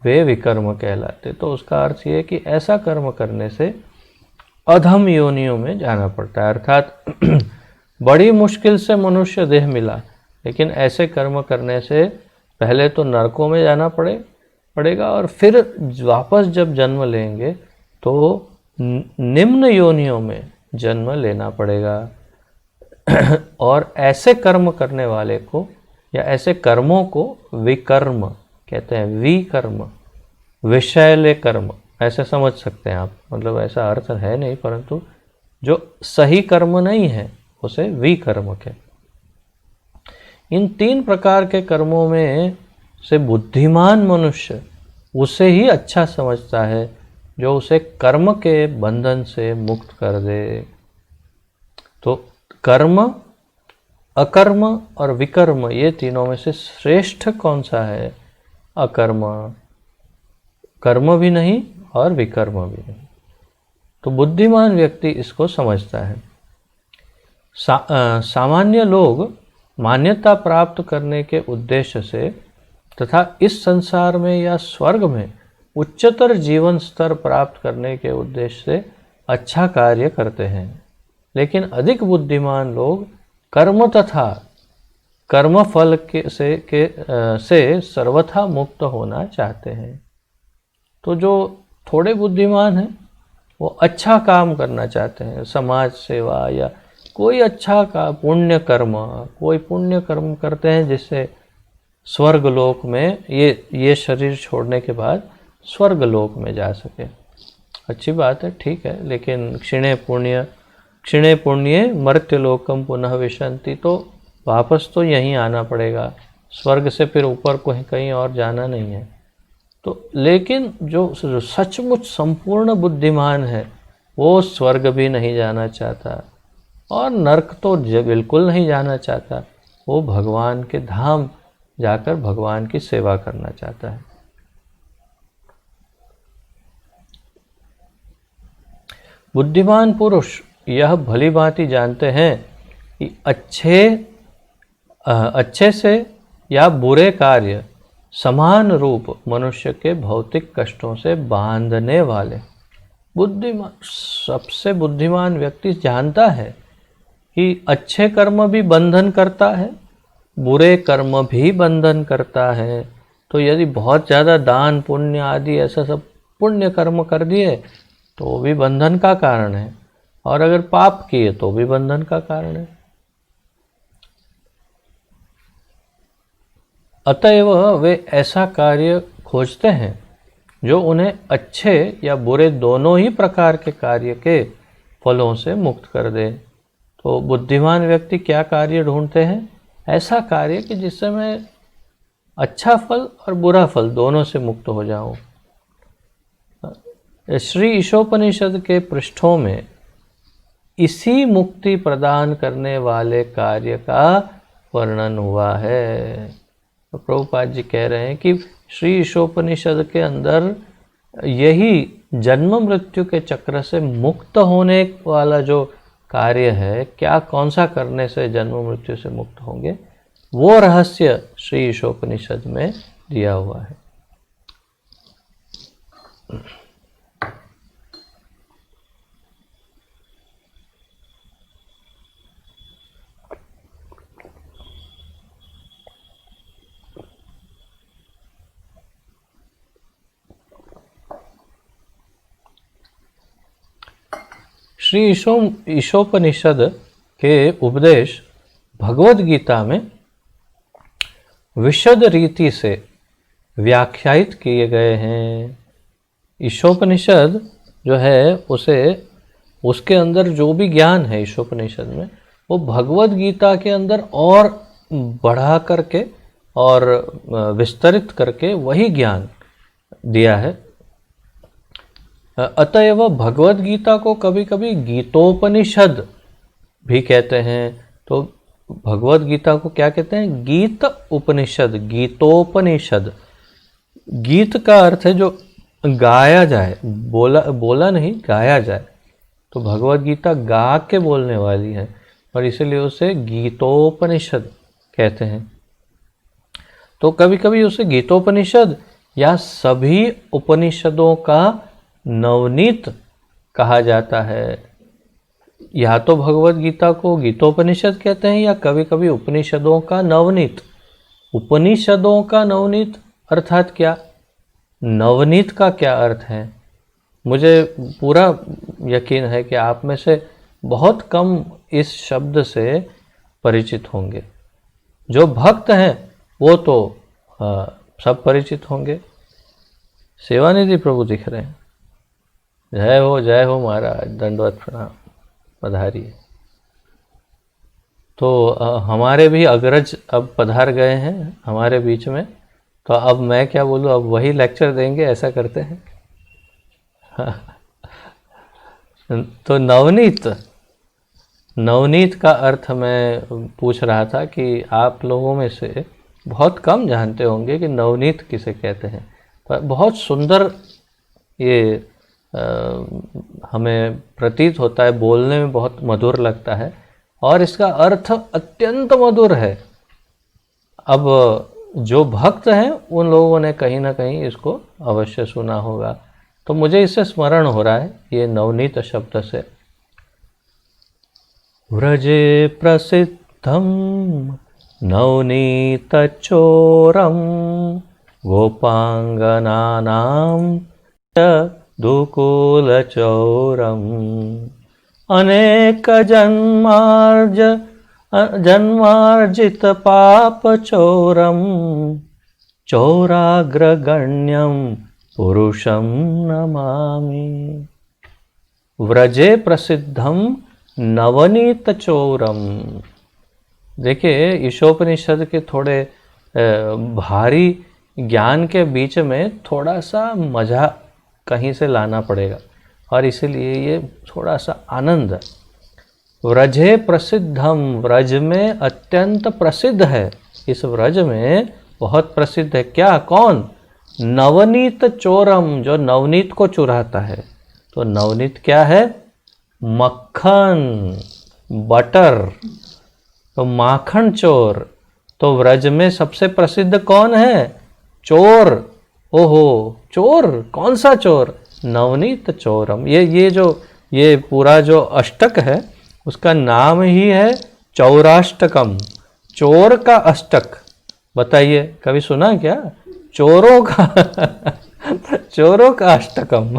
वे विकर्म कहलाते। तो उसका अर्थ ये है कि ऐसा कर्म करने से अधम योनियों में जाना पड़ता है, अर्थात बड़ी मुश्किल से मनुष्य देह मिला, लेकिन ऐसे कर्म करने से पहले तो नरकों में जाना पड़ेगा और फिर वापस जब जन्म लेंगे तो निम्न योनियों में जन्म लेना पड़ेगा। और ऐसे कर्म करने वाले को या ऐसे कर्मों को विकर्म कहते हैं। विकर्म, विषैले कर्म ऐसे समझ सकते हैं आप, मतलब ऐसा अर्थ है नहीं, परंतु जो सही कर्म नहीं है उसे विकर्म कहते। इन तीन प्रकार के कर्मों में से बुद्धिमान मनुष्य उसे ही अच्छा समझता है जो उसे कर्म के बंधन से मुक्त कर दे। तो कर्म, अकर्म और विकर्म, ये तीनों में से श्रेष्ठ कौन सा है? अकर्म, कर्म भी नहीं और विकर्म भी नहीं। तो बुद्धिमान व्यक्ति इसको समझता है। सामान्य लोग मान्यता प्राप्त करने के उद्देश्य से तथा इस संसार में या स्वर्ग में उच्चतर जीवन स्तर प्राप्त करने के उद्देश्य से अच्छा कार्य करते हैं, लेकिन अधिक बुद्धिमान लोग कर्म तथा कर्मफल से सर्वथा मुक्त होना चाहते हैं। तो जो थोड़े बुद्धिमान हैं वो अच्छा काम करना चाहते हैं, समाज सेवा या कोई अच्छा का पुण्य कर्म, कोई पुण्य कर्म करते हैं जिससे स्वर्ग लोक में ये शरीर छोड़ने के बाद स्वर्ग लोक में जा सके। अच्छी बात है, ठीक है, लेकिन क्षिणे पुण्ये मर्त्यलोकम पुनः विशन्ति, तो वापस तो यहीं आना पड़ेगा, स्वर्ग से फिर ऊपर कहीं और जाना नहीं है। तो लेकिन जो सचमुच संपूर्ण बुद्धिमान है वो स्वर्ग भी नहीं जाना चाहता, और नरक तो बिल्कुल नहीं जाना चाहता, वो भगवान के धाम जाकर भगवान की सेवा करना चाहता है। बुद्धिमान पुरुष यह भली भांति जानते हैं कि अच्छे से या बुरे कार्य समान रूप मनुष्य के भौतिक कष्टों से बांधने वाले। बुद्धिमान, सबसे बुद्धिमान व्यक्ति जानता है कि अच्छे कर्म भी बंधन करता है, बुरे कर्म भी बंधन करता है। तो यदि बहुत ज़्यादा दान पुण्य आदि ऐसा सब पुण्य कर्म कर दिए तो भी बंधन का कारण है, और अगर पाप किए तो भी बंधन का कारण है। अतएव वे ऐसा कार्य खोजते हैं जो उन्हें अच्छे या बुरे दोनों ही प्रकार के कार्य के फलों से मुक्त कर दे। तो बुद्धिमान व्यक्ति क्या कार्य ढूंढते हैं? ऐसा कार्य कि जिससे मैं अच्छा फल और बुरा फल दोनों से मुक्त हो जाऊं। श्री ईशोपनिषद के पृष्ठों में इसी मुक्ति प्रदान करने वाले कार्य का वर्णन हुआ है। तो प्रभुपाद जी कह रहे हैं कि श्री ईशोपनिषद के अंदर यही जन्म मृत्यु के चक्र से मुक्त होने वाला जो कार्य है, क्या कौन सा करने से जन्म मृत्यु से मुक्त होंगे, वो रहस्य श्री ईशोपनिषद में दिया हुआ है। श्री ईशोपनिषद के उपदेश भगवद गीता में विशद रीति से व्याख्यायित किए गए हैं। ईशोपनिषद जो है उसके अंदर जो भी ज्ञान है ईशोपनिषद में, वो भगवद गीता के अंदर और बढ़ा करके और विस्तरित करके वही ज्ञान दिया है। अतएव भगवद गीता को कभी कभी गीतोपनिषद भी कहते हैं। तो भगवद गीता को क्या कहते हैं? गीत उपनिषद, गीतोपनिषद। गीत का अर्थ है जो गाया जाए, बोला नहीं, गाया जाए। तो भगवद गीता गा के बोलने वाली है और इसलिए उसे गीतोपनिषद कहते हैं। तो कभी कभी उसे गीतोपनिषद या सभी उपनिषदों का नवनीत कहा जाता है। या तो भगवद गीता को गीतोपनिषद कहते हैं या कभी कभी उपनिषदों का नवनीत। उपनिषदों का नवनीत अर्थात क्या? नवनीत का क्या अर्थ है? मुझे पूरा यकीन है कि आप में से बहुत कम इस शब्द से परिचित होंगे। जो भक्त हैं वो तो सब परिचित होंगे। सेवानिधि प्रभु दिख रहे हैं। जय हो महाराज, दंडवत प्रणाम, पधारिए। तो हमारे भी अग्रज अब पधार गए हैं हमारे बीच में, तो अब मैं क्या बोलूँ, अब वही लेक्चर देंगे, ऐसा करते हैं। तो नवनीत का अर्थ मैं पूछ रहा था कि आप लोगों में से बहुत कम जानते होंगे कि नवनीत किसे कहते हैं। पर बहुत सुंदर ये हमें प्रतीत होता है, बोलने में बहुत मधुर लगता है और इसका अर्थ अत्यंत मधुर है। अब जो भक्त हैं उन लोगों ने कहीं ना कहीं इसको अवश्य सुना होगा। तो मुझे इससे स्मरण हो रहा है ये नवनीत शब्द से। व्रजे प्रसिद्धम नवनीत चोरम गोपांगनानां दुकूलचौरम अनेक जन्मार्जित पाप चौरम चौराग्रगण्यम पुरुषम नमामि। व्रजे प्रसिद्धम नवनीत चौरम। देखिए, ईशोपनिषद के थोड़े भारी ज्ञान के बीच में थोड़ा सा मजा कहीं से लाना पड़ेगा और इसीलिए ये थोड़ा सा आनंद व्रजे प्रसिद्धम, व्रज में अत्यंत प्रसिद्ध है, इस व्रज में बहुत प्रसिद्ध है। क्या, कौन? नवनीत चोरम, जो नवनीत को चुराता है। तो नवनीत क्या है? मक्खन, बटर, तो माखन चोर। तो व्रज में सबसे प्रसिद्ध कौन है? चोर। ओहो, चोर, कौन सा चोर? नवनीत चोरम। ये पूरा जो अष्टक है उसका नाम ही है चौराष्टकम, चोर का अष्टक। बताइए, कभी सुना क्या? चोरों का चोरों का अष्टकम।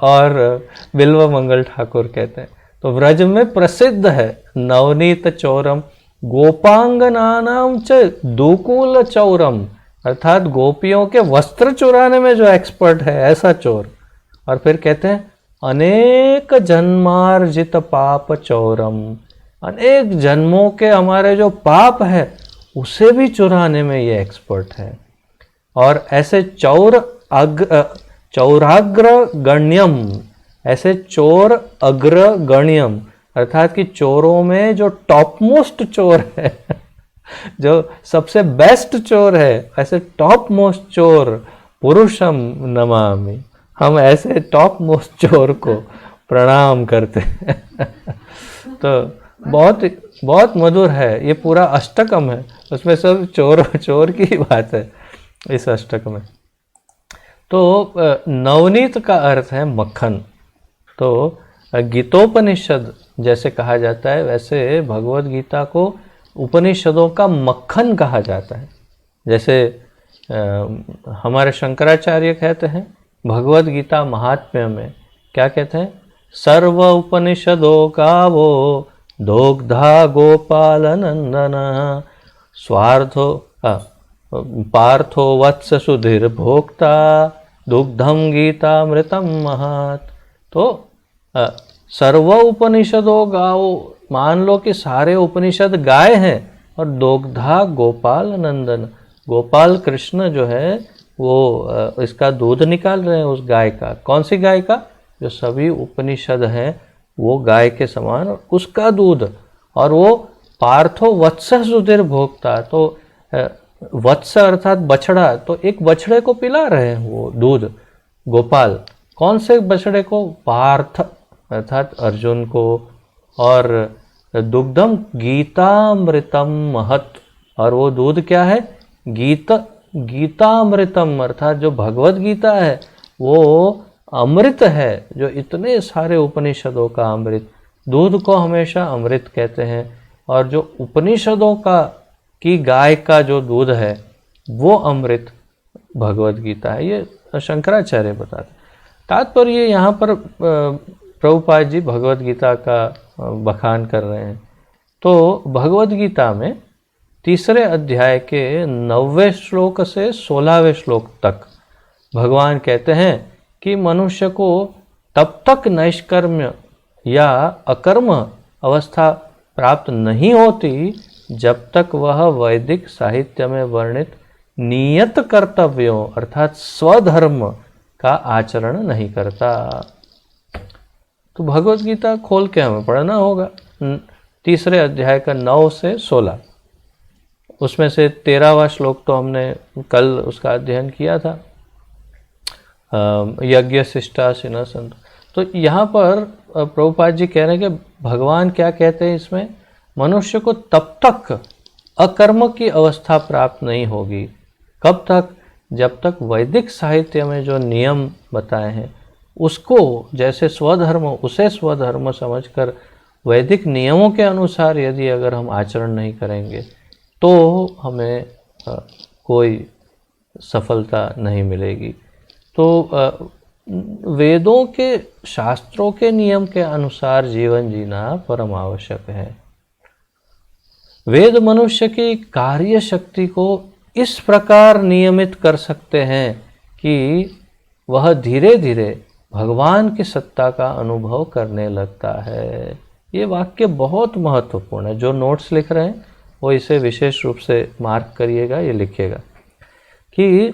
और बिल्व मंगल ठाकुर कहते हैं। तो व्रज में प्रसिद्ध है नवनीत चौरम, गोपांगनानाम च दुकूल चौरम, अर्थात गोपियों के वस्त्र चुराने में जो एक्सपर्ट है, ऐसा चोर। और फिर कहते हैं अनेक जन्मार्जित पाप चौरम, अनेक जन्मों के हमारे जो पाप है उसे भी चुराने में ये एक्सपर्ट है। और ऐसे चौराग्र गण्यम, ऐसे चोर अग्रगण्यम, अर्थात कि चोरों में जो टॉप मोस्ट चोर है जो सबसे बेस्ट चोर है, ऐसे टॉप मोस्ट चोर पुरुषम नमामि, हम ऐसे टॉप मोस्ट चोर को प्रणाम करते हैं। तो बहुत बहुत मधुर है, ये पूरा अष्टकम है, उसमें सब चोर की ही बात है इस अष्टक में। तो नवनीत का अर्थ है मक्खन। तो गीतोपनिषद जैसे कहा जाता है, वैसे भगवत गीता को उपनिषदों का मक्खन कहा जाता है। जैसे हमारे शंकराचार्य कहते हैं भगवत गीता महात्म्य में, क्या कहते हैं? सर्व उपनिषदों गावो दोग्धा गोपाल नंदन, स्वार्थो पार्थो वत्स सुधीर भोक्ता, दुग्धम गीतामृतम महत्। तो सर्व उपनिषदों गाओ, मान लो कि सारे उपनिषद गाय हैं, और दोग्धा गोपाल नंदन, गोपाल कृष्ण जो है वो इसका दूध निकाल रहे हैं, उस गाय का। कौन सी गाय का? जो सभी उपनिषद हैं वो गाय के समान, उसका दूध। और वो पार्थो वत्स सुधीर भोक्ता, तो वत्स अर्थात बछड़ा, तो एक बछड़े को पिला रहे हैं वो दूध गोपाल। कौन से बछड़े को? पार्थ अर्थात अर्जुन को। और दुग्धम गीतामृतम महत्, और वो दूध क्या है? गीतामृतम, अर्थात जो भगवत गीता है वो अमृत है, जो इतने सारे उपनिषदों का अमृत। दूध को हमेशा अमृत कहते हैं, और जो उपनिषदों का की गाय का जो दूध है वो अमृत भगवत गीता है। ये शंकराचार्य बताते। तात्पर्य यहाँ पर प्रभुपाद जी भगवत गीता का बखान कर रहे हैं। तो भगवत गीता में तीसरे अध्याय के 9वें श्लोक से 16वें श्लोक तक भगवान कहते हैं कि मनुष्य को तब तक नैष्कर्म्य या अकर्म अवस्था प्राप्त नहीं होती जब तक वह वैदिक साहित्य में वर्णित नियत कर्तव्यों अर्थात स्वधर्म का आचरण नहीं करता। तो भगवत गीता खोल के हमें पढ़ना होगा। तीसरे अध्याय का 9 से 16, उसमें से 13वां श्लोक तो हमने कल उसका अध्ययन किया था, यज्ञ शिष्टा सिना संत। तो यहाँ पर प्रभुपाद जी कह रहे हैं कि भगवान क्या कहते हैं इसमें, मनुष्य को तब तक अकर्म की अवस्था प्राप्त नहीं होगी। कब तक? जब तक वैदिक साहित्य में जो नियम बताए हैं उसको, जैसे स्वधर्म, उसे स्वधर्म समझकर वैदिक नियमों के अनुसार यदि अगर हम आचरण नहीं करेंगे तो हमें कोई सफलता नहीं मिलेगी। तो वेदों के, शास्त्रों के नियम के अनुसार जीवन जीना परम आवश्यक है। वेद मनुष्य की कार्य शक्ति को इस प्रकार नियमित कर सकते हैं कि वह धीरे धीरे भगवान की सत्ता का अनुभव करने लगता है। ये वाक्य बहुत महत्वपूर्ण है। जो नोट्स लिख रहे हैं वो इसे विशेष रूप से मार्क करिएगा, ये लिखिएगा कि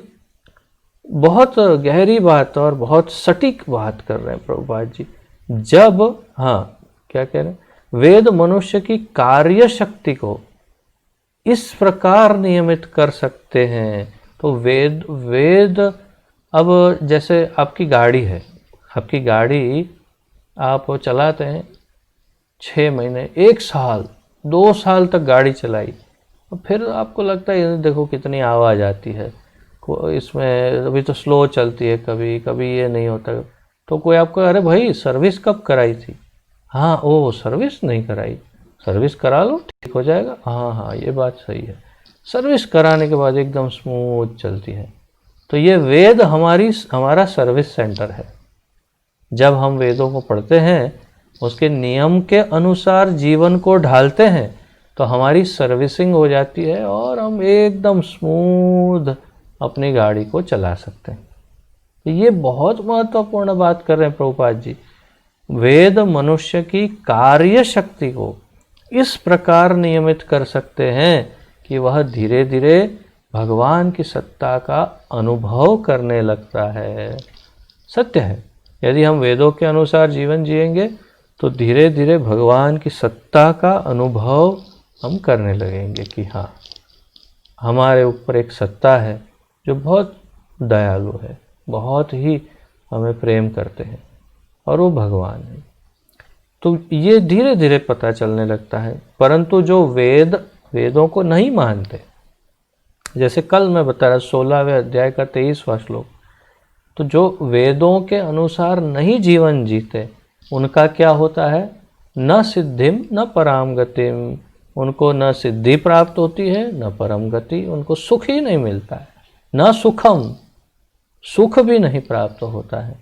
बहुत गहरी बात और बहुत सटीक बात कर रहे हैं प्रभुपाद जी। जब, हाँ क्या कह रहे हैं, वेद मनुष्य की कार्य शक्ति को इस प्रकार नियमित कर सकते हैं। तो वेद वेद अब जैसे आपकी गाड़ी है, आपकी गाड़ी आप चलाते हैं 6 महीने, 1 साल, 2 साल तक गाड़ी चलाई, और फिर आपको लगता है देखो कितनी आवाज़ आती है, इसमें अभी तो स्लो चलती है, कभी कभी ये नहीं होता। तो कोई आपको, अरे भाई सर्विस कब कराई थी? हाँ, ओ सर्विस नहीं कराई, सर्विस करा लो ठीक हो जाएगा। हाँ हाँ, ये बात सही है, सर्विस कराने के बाद एकदम स्मूथ चलती है। तो ये वेद हमारा सर्विस सेंटर है। जब हम वेदों को पढ़ते हैं, उसके नियम के अनुसार जीवन को ढालते हैं, तो हमारी सर्विसिंग हो जाती है और हम एकदम स्मूथ अपनी गाड़ी को चला सकते हैं। तो ये बहुत महत्वपूर्ण बात कर रहे हैं प्रभुपाद जी। वेद मनुष्य की कार्य शक्ति को इस प्रकार नियमित कर सकते हैं कि वह धीरे धीरे भगवान की सत्ता का अनुभव करने लगता है। सत्य है, यदि हम वेदों के अनुसार जीवन जिएंगे तो धीरे धीरे भगवान की सत्ता का अनुभव हम करने लगेंगे कि हाँ, हमारे ऊपर एक सत्ता है जो बहुत दयालु है, बहुत ही हमें प्रेम करते हैं, और वो भगवान है। तो ये धीरे धीरे पता चलने लगता है। परंतु जो वेदों को नहीं मानते, जैसे कल मैं बता रहा 16वें अध्याय का 23वां श्लोक, तो जो वेदों के अनुसार नहीं जीवन जीते, उनका क्या होता है? न सिद्धिम न पराम गतिम, उनको न सिद्धि प्राप्त होती है न परम गति, उनको सुख ही नहीं मिलता है, न सुखम, सुख भी नहीं प्राप्त होता है।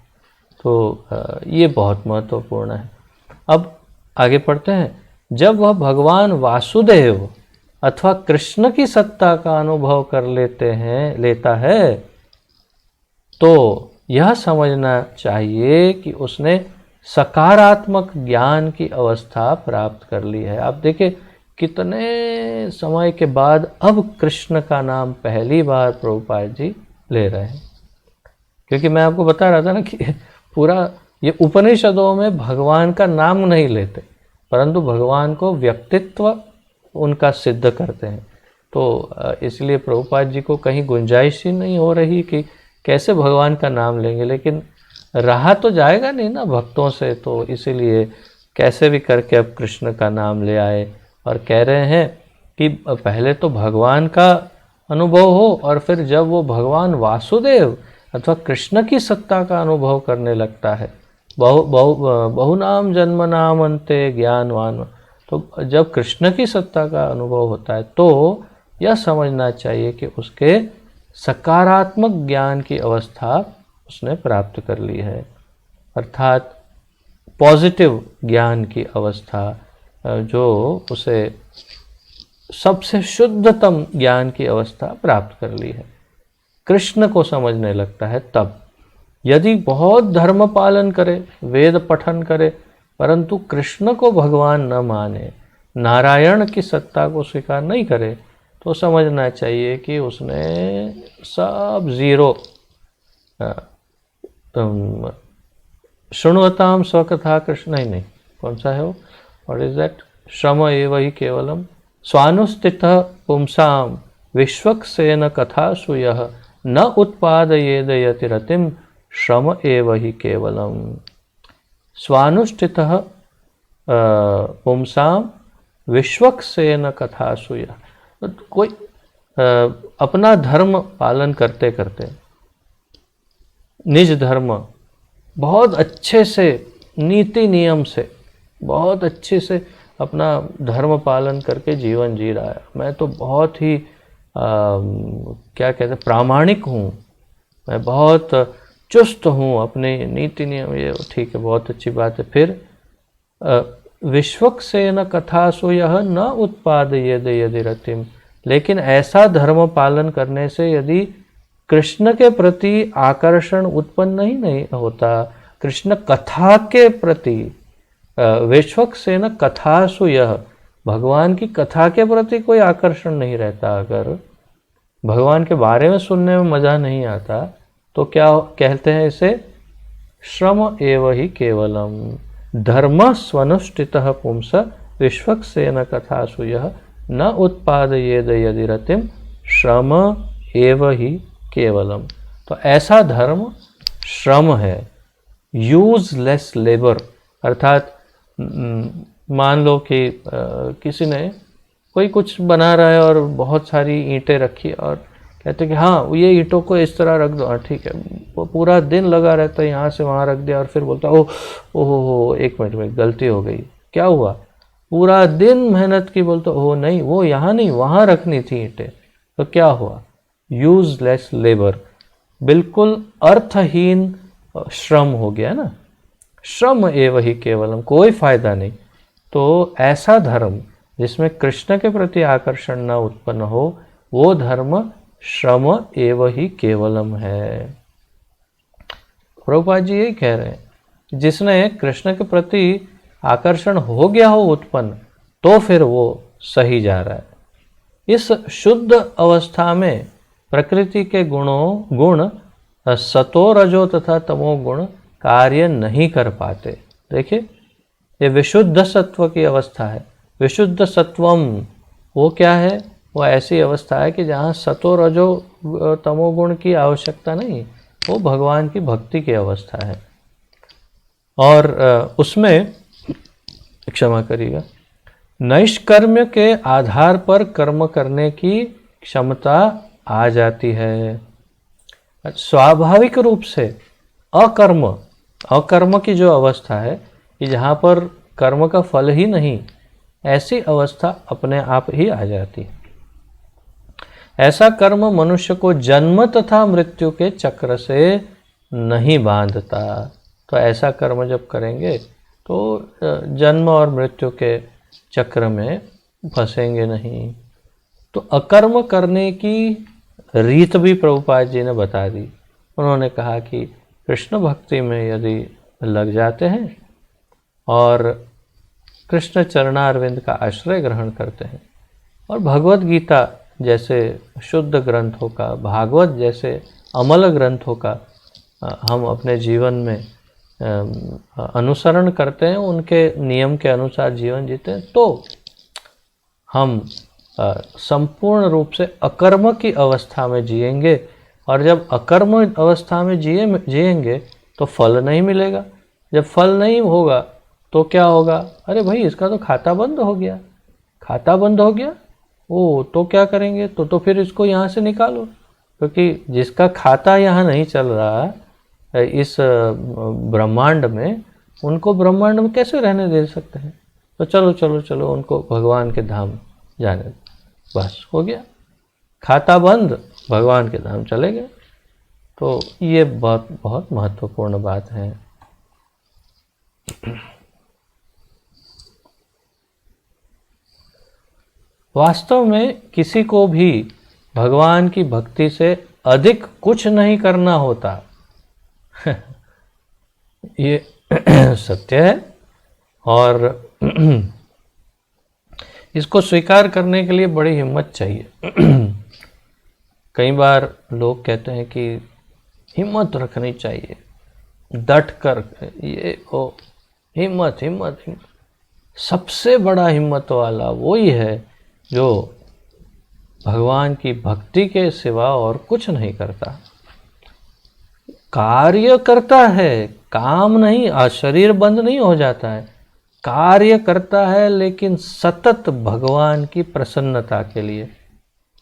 तो ये बहुत महत्वपूर्ण है। अब आगे पढ़ते हैं। जब वह भगवान वासुदेव अथवा कृष्ण की सत्ता का अनुभव कर लेता है, तो यह समझना चाहिए कि उसने सकारात्मक ज्ञान की अवस्था प्राप्त कर ली है। आप देखिए कितने समय के बाद अब कृष्ण का नाम पहली बार प्रभुपाद जी ले रहे हैं। क्योंकि मैं आपको बता रहा था ना कि पूरा ये उपनिषदों में भगवान का नाम नहीं लेते, परंतु भगवान को व्यक्तित्व उनका सिद्ध करते हैं। तो इसलिए प्रभुपाद जी को कहीं गुंजाइश ही नहीं हो रही कि कैसे भगवान का नाम लेंगे, लेकिन रहा तो जाएगा नहीं ना भक्तों से, तो इसीलिए कैसे भी करके अब कृष्ण का नाम ले आए और कह रहे हैं कि पहले तो भगवान का अनुभव हो, और फिर जब वो भगवान वासुदेव अथवा कृष्ण की सत्ता का अनुभव करने लगता है, बहुनाम जन्म नाम अंते ज्ञानवान, तो जब कृष्ण की सत्ता का अनुभव होता है तो यह समझना चाहिए कि उसके सकारात्मक ज्ञान की अवस्था उसने प्राप्त कर ली है, अर्थात पॉजिटिव ज्ञान की अवस्था, जो उसे सबसे शुद्धतम ज्ञान की अवस्था प्राप्त कर ली है। कृष्ण को समझने लगता है तब। यदि बहुत धर्म पालन करे, वेद पठन करे, परंतु कृष्ण को भगवान न माने, नारायण की सत्ता को स्वीकार नहीं करे, तो समझना चाहिए कि उसने सब जीरो। शृण्वताम स्वकथा कृष्ण, नहीं कौन सा है वो, व्हाट इज दैट, श्रम एव ही केवलम स्वानुस्थितः पुंसाम विश्वक्सेन कथासु यः न उत्पादयेद रतिम श्रम एव ही केवलम। स्वानुष्ठितः पुंसाम विश्वक्सेन कथासु यः, कोई अपना धर्म पालन करते करते, निज धर्म बहुत अच्छे से, नीति नियम से, बहुत अच्छे से अपना धर्म पालन करके जीवन जी रहा है। मैं तो बहुत ही क्या कहते हैं, प्रामाणिक हूँ, मैं बहुत चुस्त हूँ अपने नीति नियम, ये ठीक है, बहुत अच्छी बात है। फिर विश्वक्सेन कथासु यः न उत्पादयेद यदि रतिम, लेकिन ऐसा धर्म पालन करने से यदि कृष्ण के प्रति आकर्षण उत्पन्न नहीं होता, कृष्ण कथा के प्रति, विश्वक्सेन कथासु यः, भगवान की कथा के प्रति कोई आकर्षण नहीं रहता, अगर भगवान के बारे में सुनने में मज़ा नहीं आता, तो क्या कहते हैं इसे, श्रम एव ही केवलम, धर्म स्वनुष्ठितः पुंस विश्वक्सेन कथासु यः न उत्पादयेद यदि रतिम श्रम एव ही केवलम। तो ऐसा धर्म श्रम है, यूजलेस लेबर। अर्थात मान लो कि किसी ने कोई कुछ बना रहा है और बहुत सारी ईंटें रखी और कहते कि हाँ ये ईंटों को इस तरह रख दो, हाँ ठीक है। वो पूरा दिन लगा रहता है, यहाँ से वहाँ रख दिया और फिर बोलता ओह ओह एक मिनट में गलती हो गई, क्या हुआ? पूरा दिन मेहनत की, बोलते ओह नहीं वो यहाँ नहीं वहाँ रखनी थी ईंटें, तो क्या हुआ? यूजलेस लेबर, बिल्कुल अर्थहीन श्रम हो गया ना। श्रम एव ही केवलम, कोई फायदा नहीं। तो ऐसा धर्म जिसमें कृष्ण के प्रति आकर्षण न उत्पन्न हो, वो धर्म श्रम एव ही केवलम है। प्रभुपाद जी यही कह रहे हैं, जिसने कृष्ण के प्रति आकर्षण हो गया हो उत्पन्न, तो फिर वो सही जा रहा है। इस शुद्ध अवस्था में प्रकृति के गुण सतो रजो तथा तमो गुण कार्य नहीं कर पाते। देखिए ये विशुद्ध सत्व की अवस्था है। विशुद्ध सत्वम वो क्या है? वो ऐसी अवस्था है कि जहाँ सतो रजो तमोगुण की आवश्यकता नहीं, वो भगवान की भक्ति की अवस्था है। और उसमें क्षमा करिएगा, नैष्कर्म्य के आधार पर कर्म करने की क्षमता आ जाती है। स्वाभाविक रूप से अकर्म की जो अवस्था है कि जहाँ पर कर्म का फल ही नहीं, ऐसी अवस्था अपने आप ही आ जाती है। ऐसा कर्म मनुष्य को जन्म तथा मृत्यु के चक्र से नहीं बांधता। तो ऐसा कर्म जब करेंगे तो जन्म और मृत्यु के चक्र में फंसेंगे नहीं। तो अकर्म करने की रीत भी प्रभुपाद जी ने बता दी। उन्होंने कहा कि कृष्ण भक्ति में यदि लग जाते हैं और कृष्ण चरणारविंद का आश्रय ग्रहण करते हैं और भगवत गीता जैसे शुद्ध ग्रंथों का, भागवत जैसे अमल ग्रंथों का हम अपने जीवन में अनुसरण करते हैं, उनके नियम के अनुसार जीवन जीते हैं, तो हम संपूर्ण रूप से अकर्म की अवस्था में जिएंगे। और जब अकर्म अवस्था में जिएंगे तो फल नहीं मिलेगा। जब फल नहीं होगा तो क्या होगा? अरे भाई इसका तो खाता बंद हो गया। खाता बंद हो गया, ओ तो क्या करेंगे? तो फिर इसको यहाँ से निकालो, क्योंकि जिसका खाता यहाँ नहीं चल रहा इस ब्रह्मांड में, उनको ब्रह्मांड में कैसे रहने दे सकते हैं? तो चलो चलो चलो उनको भगवान के धाम जाने दो, बस हो गया, खाता बंद, भगवान के धाम चले गए। तो ये बहुत बहुत महत्वपूर्ण बात है। वास्तव में किसी को भी भगवान की भक्ति से अधिक कुछ नहीं करना होता। ये सत्य है और इसको स्वीकार करने के लिए बड़ी हिम्मत चाहिए। कई बार लोग कहते हैं कि हिम्मत रखनी चाहिए, डट कर, ये ओ हिम्मत हिम्मत हिम्मत। सबसे बड़ा हिम्मत वाला वही है जो भगवान की भक्ति के सिवा और कुछ नहीं करता। कार्य करता है, काम नहीं, शरीर बंद नहीं हो जाता है, कार्य करता है, लेकिन सतत भगवान की प्रसन्नता के लिए,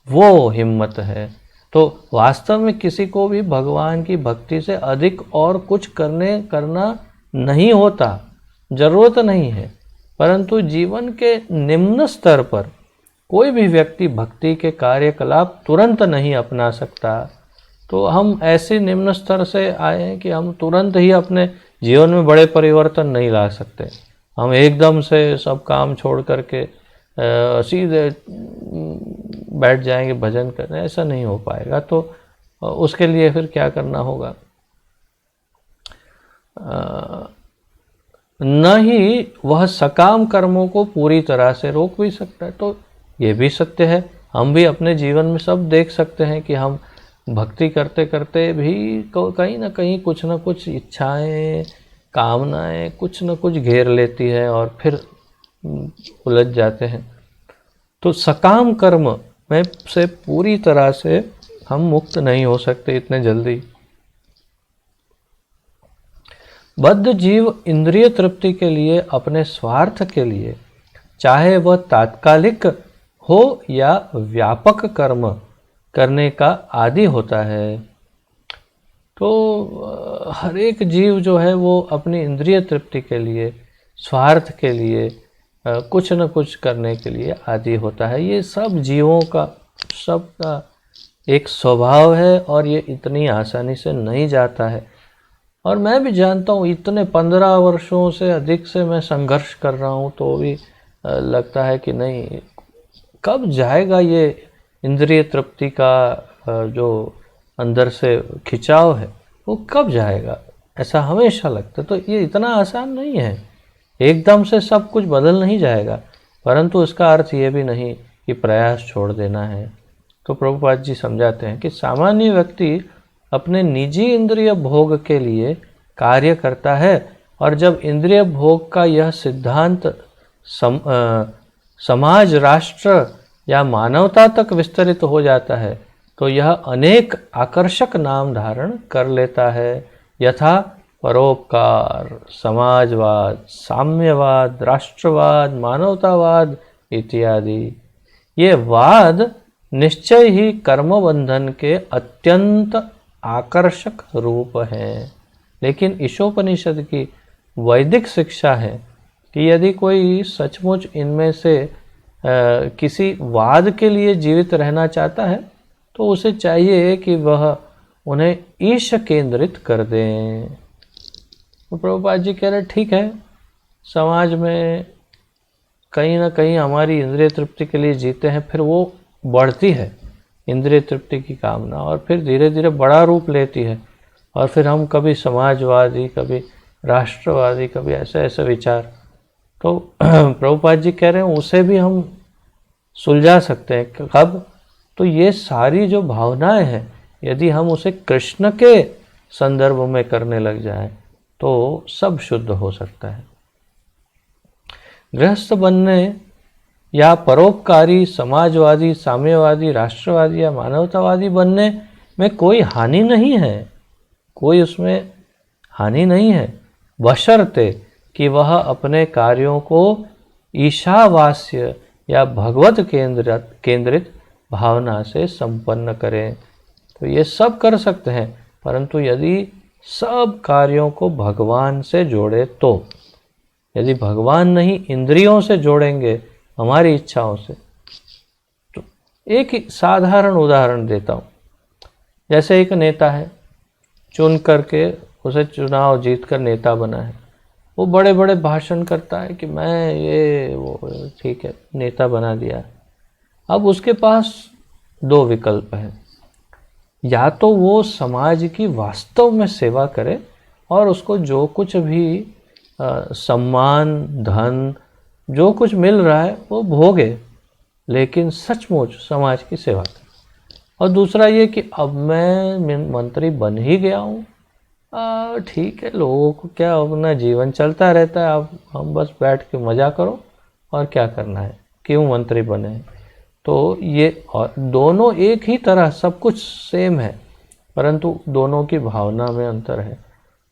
वो हिम्मत है। तो वास्तव में किसी को भी भगवान की भक्ति से अधिक और कुछ करना नहीं होता, जरूरत नहीं है। परंतु जीवन के निम्न स्तर पर कोई भी व्यक्ति भक्ति के कार्यकलाप तुरंत नहीं अपना सकता। तो हम ऐसे निम्न स्तर से आए हैं कि हम तुरंत ही अपने जीवन में बड़े परिवर्तन नहीं ला सकते। हम एकदम से सब काम छोड़ करके सीधे बैठ जाएंगे भजन करने, ऐसा नहीं हो पाएगा। तो उसके लिए फिर क्या करना होगा? न ही वह सकाम कर्मों को पूरी तरह से रोक भी सकता है। तो ये भी सत्य है, हम भी अपने जीवन में सब देख सकते हैं कि हम भक्ति करते करते भी कहीं ना कहीं कुछ ना कुछ इच्छाएं, कामनाएं कुछ न कुछ घेर लेती है और फिर उलझ जाते हैं। तो सकाम कर्म में से पूरी तरह से हम मुक्त नहीं हो सकते इतने जल्दी। बद्ध जीव इंद्रिय तृप्ति के लिए, अपने स्वार्थ के लिए, चाहे वह तात्कालिक हो या व्यापक कर्म करने का आदी होता है। तो हर एक जीव जो है वो अपनी इंद्रिय तृप्ति के लिए, स्वार्थ के लिए, कुछ न कुछ करने के लिए आदी होता है। ये सब जीवों का, सबका एक स्वभाव है और ये इतनी आसानी से नहीं जाता है। और मैं भी जानता हूँ, इतने 15 वर्षों से अधिक से मैं संघर्ष कर रहा हूँ, तो भी लगता है कि नहीं, कब जाएगा ये इंद्रिय तृप्ति का जो अंदर से खिंचाव है वो कब जाएगा, ऐसा हमेशा लगता है। तो ये इतना आसान नहीं है, एकदम से सब कुछ बदल नहीं जाएगा, परंतु इसका अर्थ ये भी नहीं कि प्रयास छोड़ देना है। तो प्रभुपाद जी समझाते हैं कि सामान्य व्यक्ति अपने निजी इंद्रिय भोग के लिए कार्य करता है, और जब इंद्रिय भोग का यह सिद्धांत समाज, राष्ट्र या मानवता तक विस्तरित हो जाता है, तो यह अनेक आकर्षक नाम धारण कर लेता है, यथा परोपकार, समाजवाद, साम्यवाद, राष्ट्रवाद, मानवतावाद इत्यादि। ये वाद निश्चय ही कर्मबंधन के अत्यंत आकर्षक रूप हैं, लेकिन ईशोपनिषद की वैदिक शिक्षा है कि यदि कोई सचमुच इनमें से किसी वाद के लिए जीवित रहना चाहता है, तो उसे चाहिए कि वह उन्हें ईश केंद्रित कर दें। तो प्रभुपाद जी कह रहे ठीक है, समाज में कहीं ना कहीं हमारी इंद्रिय तृप्ति के लिए जीते हैं, फिर वो बढ़ती है इंद्रिय तृप्ति की कामना, और फिर धीरे धीरे बड़ा रूप लेती है, और फिर हम कभी समाजवादी, कभी राष्ट्रवादी, कभी ऐसे ऐसे विचार। तो प्रभुपाद जी कह रहे हैं उसे भी हम सुलझा सकते हैं। कब? तो ये सारी जो भावनाएं हैं, यदि हम उसे कृष्ण के संदर्भ में करने लग जाएं, तो सब शुद्ध हो सकता है। गृहस्थ बनने या परोपकारी, समाजवादी, साम्यवादी, राष्ट्रवादी या मानवतावादी बनने में कोई हानि नहीं है, कोई उसमें हानि नहीं है, बशर्ते कि वह अपने कार्यों को ईशावास्य या भगवत केंद्रित भावना से संपन्न करें। तो ये सब कर सकते हैं, परंतु यदि सब कार्यों को भगवान से जोड़े, तो यदि भगवान नहीं इंद्रियों से जोड़ेंगे, हमारी इच्छाओं से। तो एक ही साधारण उदाहरण देता हूँ। जैसे एक नेता है, चुन करके उसे चुनाव जीतकर नेता बना है, वो बड़े बड़े भाषण करता है कि मैं ये वो, ठीक है, नेता बना दिया। अब उसके पास दो विकल्प हैं, या तो वो समाज की वास्तव में सेवा करे और उसको जो कुछ भी सम्मान, धन, जो कुछ मिल रहा है वो भोगे, लेकिन सचमुच समाज की सेवा करे। और दूसरा ये कि अब मैं मंत्री बन ही गया हूँ, ठीक है, लोगों को क्या, अपना जीवन चलता रहता है, अब हम बस बैठ के मज़ा करो, और क्या करना है, क्यों मंत्री बने। तो ये और दोनों एक ही तरह, सब कुछ सेम है, परंतु दोनों की भावना में अंतर है।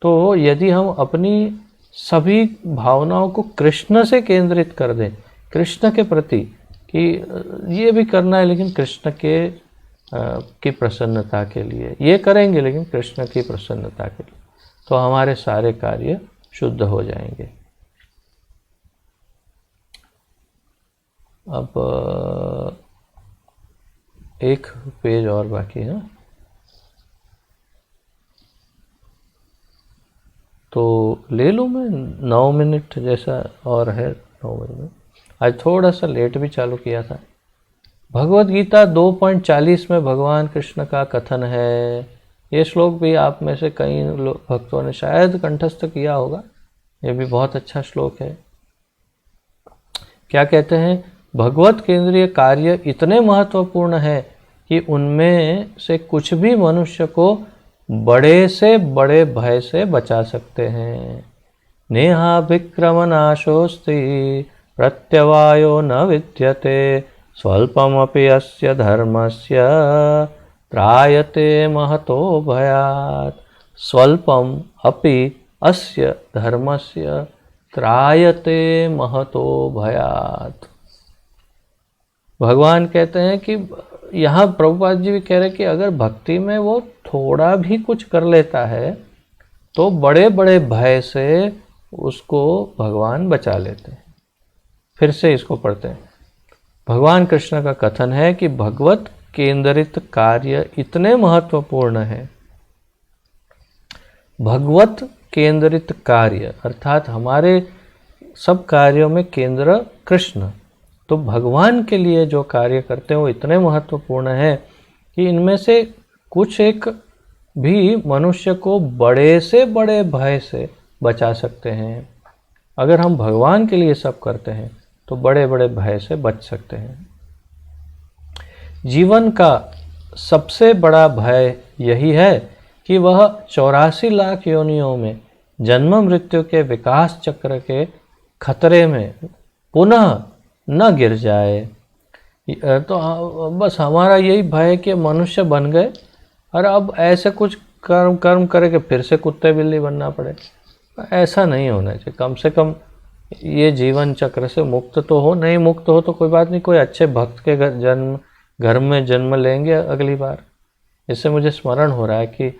तो यदि हम अपनी सभी भावनाओं को कृष्ण से केंद्रित कर दें, कृष्ण के प्रति, कि ये भी करना है लेकिन कृष्ण के की प्रसन्नता के लिए, ये करेंगे लेकिन कृष्ण की प्रसन्नता के लिए, तो हमारे सारे कार्य शुद्ध हो जाएंगे। अब एक पेज और बाकी है, तो ले लूँ मैं 9 मिनट जैसा और है, 9 मिनट। आज थोड़ा सा लेट भी चालू किया था। भगवत गीता 2.40 में भगवान कृष्ण का कथन है। ये श्लोक भी आप में से कई भक्तों ने शायद कंठस्थ किया होगा, ये भी बहुत अच्छा श्लोक है। क्या कहते हैं? भगवत केंद्रीय कार्य इतने महत्वपूर्ण है कि उनमें से कुछ भी मनुष्य को बड़े से बड़े भय से बचा सकते हैं। नेहा विक्रम नाशोस्ति प्रत्यवायो न विद्यते स्वल्पमपि अस्य धर्मस्य त्रायते महतो भयात्। स्वल्पम अपि अस्य धर्मस्य त्रायते महतो भयात्। भगवान कहते हैं कि यहाँ प्रभुपाद जी भी कह रहे हैं कि अगर भक्ति में वो थोड़ा भी कुछ कर लेता है तो बड़े बड़े भय से उसको भगवान बचा लेते हैं। फिर से इसको पढ़ते हैं। भगवान कृष्ण का कथन है कि भगवत केंद्रित कार्य इतने महत्वपूर्ण हैं। भगवत केंद्रित कार्य अर्थात हमारे सब कार्यों में केंद्र कृष्ण, तो भगवान के लिए जो कार्य करते हैं वो इतने महत्वपूर्ण है कि इनमें से कुछ एक भी मनुष्य को बड़े से बड़े भय से बचा सकते हैं। अगर हम भगवान के लिए सब करते हैं तो बड़े बड़े भय से बच सकते हैं। जीवन का सबसे बड़ा भय यही है कि वह 84 लाख योनियों में जन्म मृत्यु के विकास चक्र के खतरे में पुनः न गिर जाए। तो बस हमारा यही भय कि मनुष्य बन गए और अब ऐसे कुछ कर्म करके फिर से कुत्ते बिल्ली बनना पड़े। ऐसा नहीं होना चाहिए। कम से कम ये जीवन चक्र से मुक्त तो हो, नहीं मुक्त हो तो कोई बात नहीं, कोई अच्छे भक्त के घर में जन्म लेंगे अगली बार। इससे मुझे स्मरण हो रहा है कि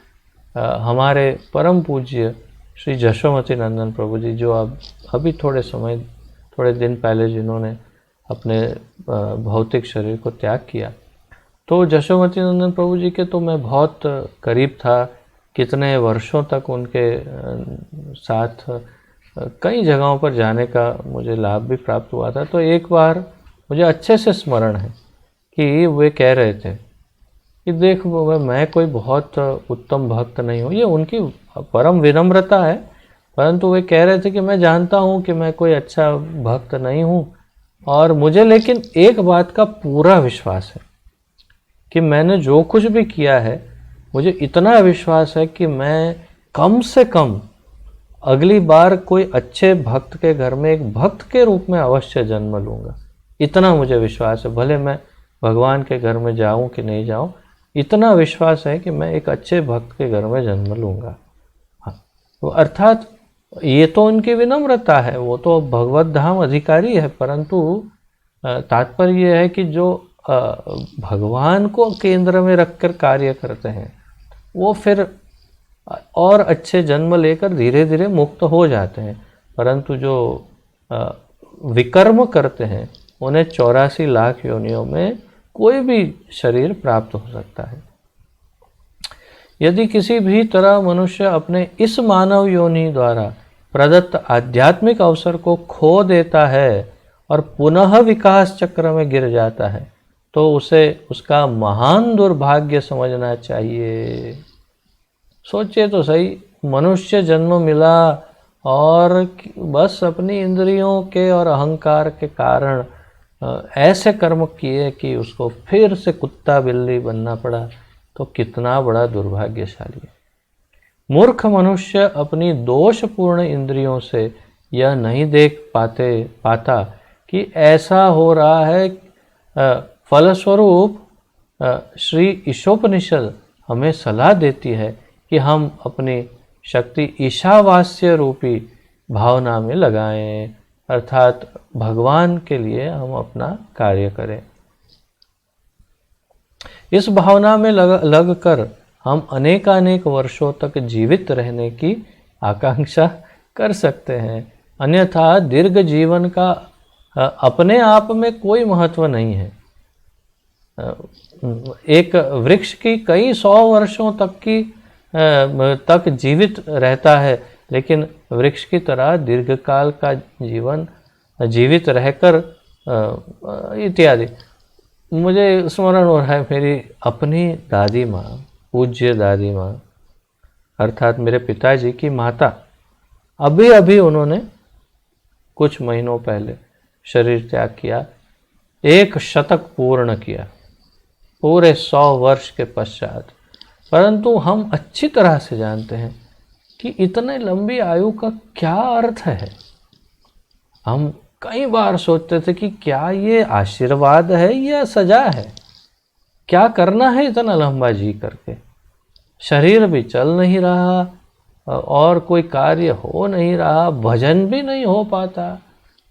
हमारे परम पूज्य श्री जशोमती नंदन प्रभु जी, जो अब अभी थोड़े दिन पहले जिन्होंने अपने भौतिक शरीर को त्याग किया, तो जशोमती नंदन प्रभु जी के तो मैं बहुत करीब था। कितने वर्षों तक उनके साथ कई जगहों पर जाने का मुझे लाभ भी प्राप्त हुआ था। तो एक बार मुझे अच्छे से स्मरण है कि वे कह रहे थे कि देख मैं कोई बहुत उत्तम भक्त नहीं हूँ। ये उनकी परम विनम्रता है, परंतु वे कह रहे थे कि मैं जानता हूँ कि मैं कोई अच्छा भक्त नहीं हूँ, और मुझे लेकिन एक बात का पूरा विश्वास है कि मैंने जो कुछ भी किया है, मुझे इतना विश्वास है कि मैं कम से कम अगली बार कोई अच्छे भक्त के घर में एक भक्त के रूप में अवश्य जन्म लूँगा। इतना मुझे विश्वास है, भले मैं भगवान के घर में जाऊँ कि नहीं जाऊँ, इतना विश्वास है कि मैं एक अच्छे भक्त के घर में जन्म लूँगा। तो अर्थात ये तो उनकी विनम्रता है, वो तो भगवत धाम अधिकारी है, परंतु तात्पर्य यह है कि जो भगवान को केंद्र में रखकर कार्य करते हैं वो फिर और अच्छे जन्म लेकर धीरे धीरे मुक्त हो जाते हैं। परंतु जो विकर्म करते हैं उन्हें 84 लाख योनियों में कोई भी शरीर प्राप्त हो सकता है। यदि किसी भी तरह मनुष्य अपने इस मानव योनि द्वारा प्रदत्त आध्यात्मिक अवसर को खो देता है और पुनः विकास चक्र में गिर जाता है तो उसे उसका महान दुर्भाग्य समझना चाहिए। सोचिए तो सही, मनुष्य जन्म मिला और बस अपनी इंद्रियों के और अहंकार के कारण ऐसे कर्म किए कि उसको फिर से कुत्ता बिल्ली बनना पड़ा, तो कितना बड़ा दुर्भाग्यशाली है। मूर्ख मनुष्य अपनी दोषपूर्ण इंद्रियों से यह नहीं देख पाता कि ऐसा हो रहा है। फलस्वरूप श्री ईशोपनिषद हमें सलाह देती है कि हम अपनी शक्ति ईशावास्य रूपी भावना में लगाएं, अर्थात भगवान के लिए हम अपना कार्य करें। इस भावना में लग कर हम अनेकानेक वर्षों तक जीवित रहने की आकांक्षा कर सकते हैं। अन्यथा दीर्घ जीवन का अपने आप में कोई महत्व नहीं है। एक वृक्ष की कई 100 वर्षों तक जीवित रहता है, लेकिन वृक्ष की तरह दीर्घकाल का जीवन जीवित रहकर इत्यादि। मुझे स्मरण हो रहा है मेरी अपनी दादी माँ, पूज्य दादी माँ अर्थात मेरे पिताजी की माता, अभी अभी उन्होंने कुछ महीनों पहले शरीर त्याग किया। 1 शतक पूर्ण किया पूरे 100 वर्ष के पश्चात। परंतु हम अच्छी तरह से जानते हैं कि इतने लंबी आयु का क्या अर्थ है। हम कई बार सोचते थे कि क्या ये आशीर्वाद है या सजा है, क्या करना है इतना लंबा जी करके। शरीर भी चल नहीं रहा और कोई कार्य हो नहीं रहा, भजन भी नहीं हो पाता,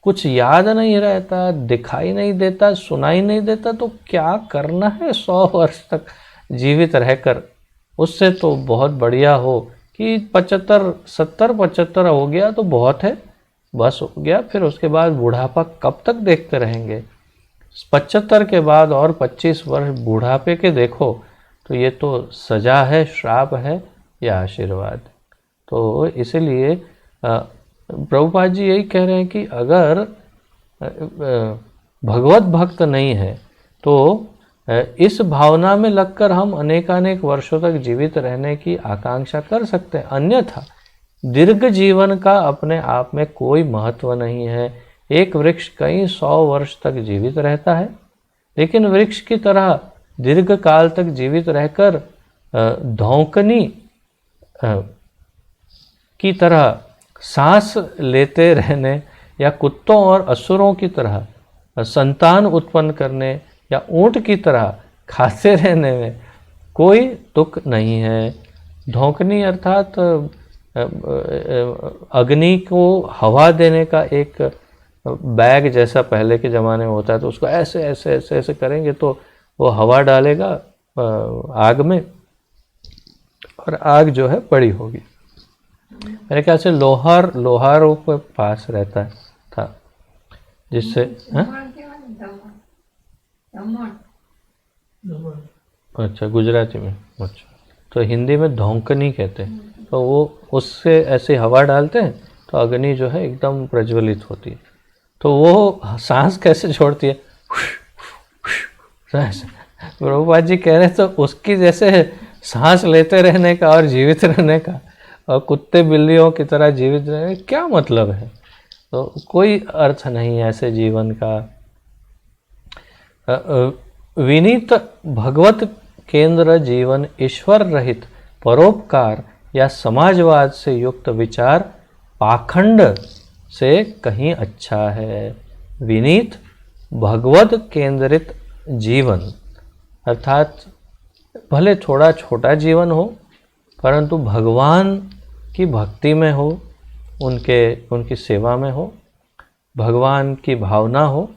कुछ याद नहीं रहता, दिखाई नहीं देता, सुनाई नहीं देता, तो क्या करना है 100 वर्ष तक जीवित रहकर। उससे तो बहुत बढ़िया हो कि 75 70 75 हो गया तो बहुत है, बस हो गया। फिर उसके बाद बुढ़ापा कब तक देखते रहेंगे। 75 के बाद और 25 वर्ष बुढ़ापे के देखो तो ये तो सजा है, श्राप है या आशीर्वाद। तो इसलिए प्रभुपाद जी यही कह रहे हैं कि अगर भगवत भक्त नहीं है तो इस भावना में लगकर हम अनेकानेक वर्षों तक जीवित रहने की आकांक्षा कर सकते हैं, अन्यथा दीर्घ जीवन का अपने आप में कोई महत्व नहीं है। एक वृक्ष कई 100 वर्ष तक जीवित रहता है, लेकिन वृक्ष की तरह दीर्घ काल तक जीवित रहकर धौंकनी की तरह सांस लेते रहने या कुत्तों और असुरों की तरह संतान उत्पन्न करने या ऊंट की तरह खाते रहने में कोई तुक नहीं है। धौंकनी अर्थात अग्नि को हवा देने का एक बैग जैसा पहले के ज़माने में होता है, तो उसको ऐसे ऐसे ऐसे ऐसे करेंगे तो वो हवा डालेगा आग में और आग जो है बड़ी होगी। मेरे ख्याल से लोहारों के पास रहता था, जिससे अच्छा गुजराती में, अच्छा तो हिंदी में धौंकनी कहते हैं। तो वो उससे ऐसे हवा डालते हैं तो अग्नि जो है एकदम प्रज्वलित होती है। तो वो सांस कैसे छोड़ती है, प्रभुपाद जी कह रहे तो उसकी जैसे सांस लेते रहने का और जीवित रहने का और कुत्ते बिल्लियों की तरह जीवित रहने का क्या मतलब है। तो कोई अर्थ नहीं है ऐसे जीवन का। विनीत भगवत केंद्र जीवन ईश्वर रहित परोपकार या समाजवाद से युक्त विचार पाखंड से कहीं अच्छा है। विनीत भगवत केंद्रित जीवन अर्थात भले थोड़ा छोटा जीवन हो, परंतु भगवान की भक्ति में हो, उनकी सेवा में हो, भगवान की भावना हो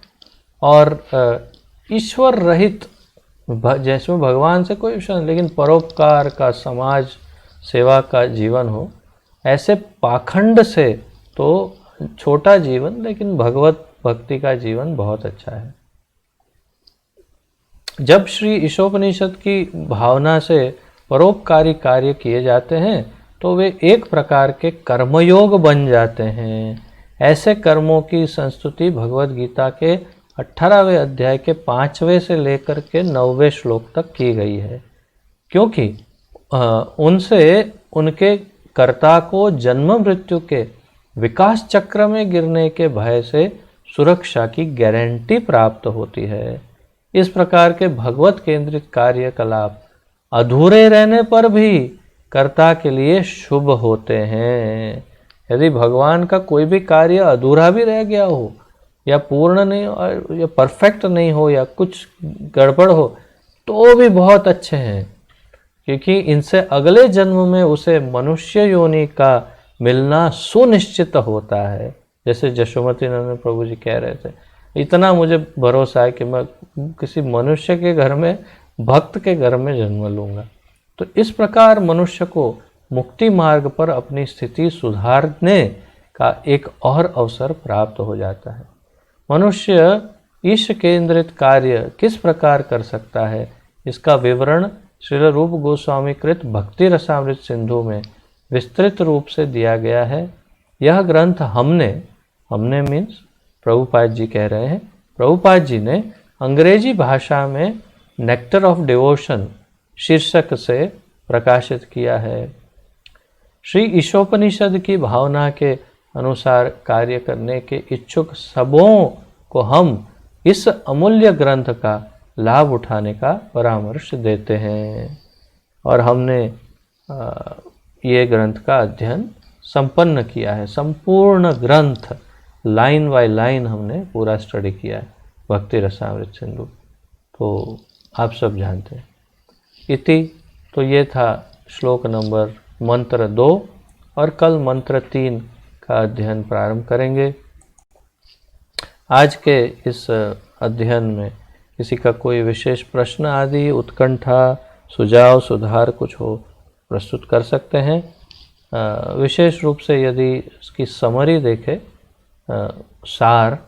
और ईश्वर रहित, जैसे भगवान से कोई विषय नहीं लेकिन परोपकार का, समाज सेवा का जीवन हो। ऐसे पाखंड से तो छोटा जीवन, लेकिन भगवत भक्ति का जीवन बहुत अच्छा है। जब श्री ईशोपनिषद की भावना से परोपकारी कार्य किए जाते हैं तो वे एक प्रकार के कर्मयोग बन जाते हैं। ऐसे कर्मों की संस्तुति भगवत गीता के 18वें अध्याय के 5वें से लेकर के 9वें श्लोक तक की गई है, क्योंकि उनसे उनके कर्ता को जन्म मृत्यु के विकास चक्र में गिरने के भय से सुरक्षा की गारंटी प्राप्त होती है। इस प्रकार के भगवत केंद्रित कार्यकलाप अधूरे रहने पर भी कर्ता के लिए शुभ होते हैं। यदि भगवान का कोई भी कार्य अधूरा भी रह गया हो या पूर्ण नहीं हो या परफेक्ट नहीं हो या कुछ गड़बड़ हो तो भी बहुत अच्छे हैं, क्योंकि इनसे अगले जन्म में उसे मनुष्य योनि का मिलना सुनिश्चित होता है। जैसे जशोमती नंदन प्रभु जी कह रहे थे, इतना मुझे भरोसा है कि मैं किसी मनुष्य के घर में, भक्त के घर में जन्म लूँगा। तो इस प्रकार मनुष्य को मुक्ति मार्ग पर अपनी स्थिति सुधारने का एक और अवसर प्राप्त हो जाता है। मनुष्य ईश केंद्रित कार्य किस प्रकार कर सकता है, इसका विवरण श्रील रूप गोस्वामी कृत भक्ति रसामृत सिंधु में विस्तृत रूप से दिया गया है। यह ग्रंथ हमने मीन्स प्रभुपाद जी कह रहे हैं, प्रभुपाद जी ने अंग्रेजी भाषा में नेक्टर ऑफ डिवोशन शीर्षक से प्रकाशित किया है। श्री ईशोपनिषद की भावना के अनुसार कार्य करने के इच्छुक सबों को हम इस अमूल्य ग्रंथ का लाभ उठाने का परामर्श देते हैं और हमने ये ग्रंथ का अध्ययन संपन्न किया है। संपूर्ण ग्रंथ लाइन बाय लाइन हमने पूरा स्टडी किया है भक्ति रसामृत सिंधु, तो आप सब जानते हैं। इति, तो ये था श्लोक नंबर मंत्र 2, और कल मंत्र 3 का अध्ययन प्रारंभ करेंगे। आज के इस अध्ययन में किसी का कोई विशेष प्रश्न आदि, उत्कंठा, सुझाव, सुधार कुछ हो, प्रस्तुत कर सकते हैं। विशेष रूप से यदि इसकी समरी देखें, सार,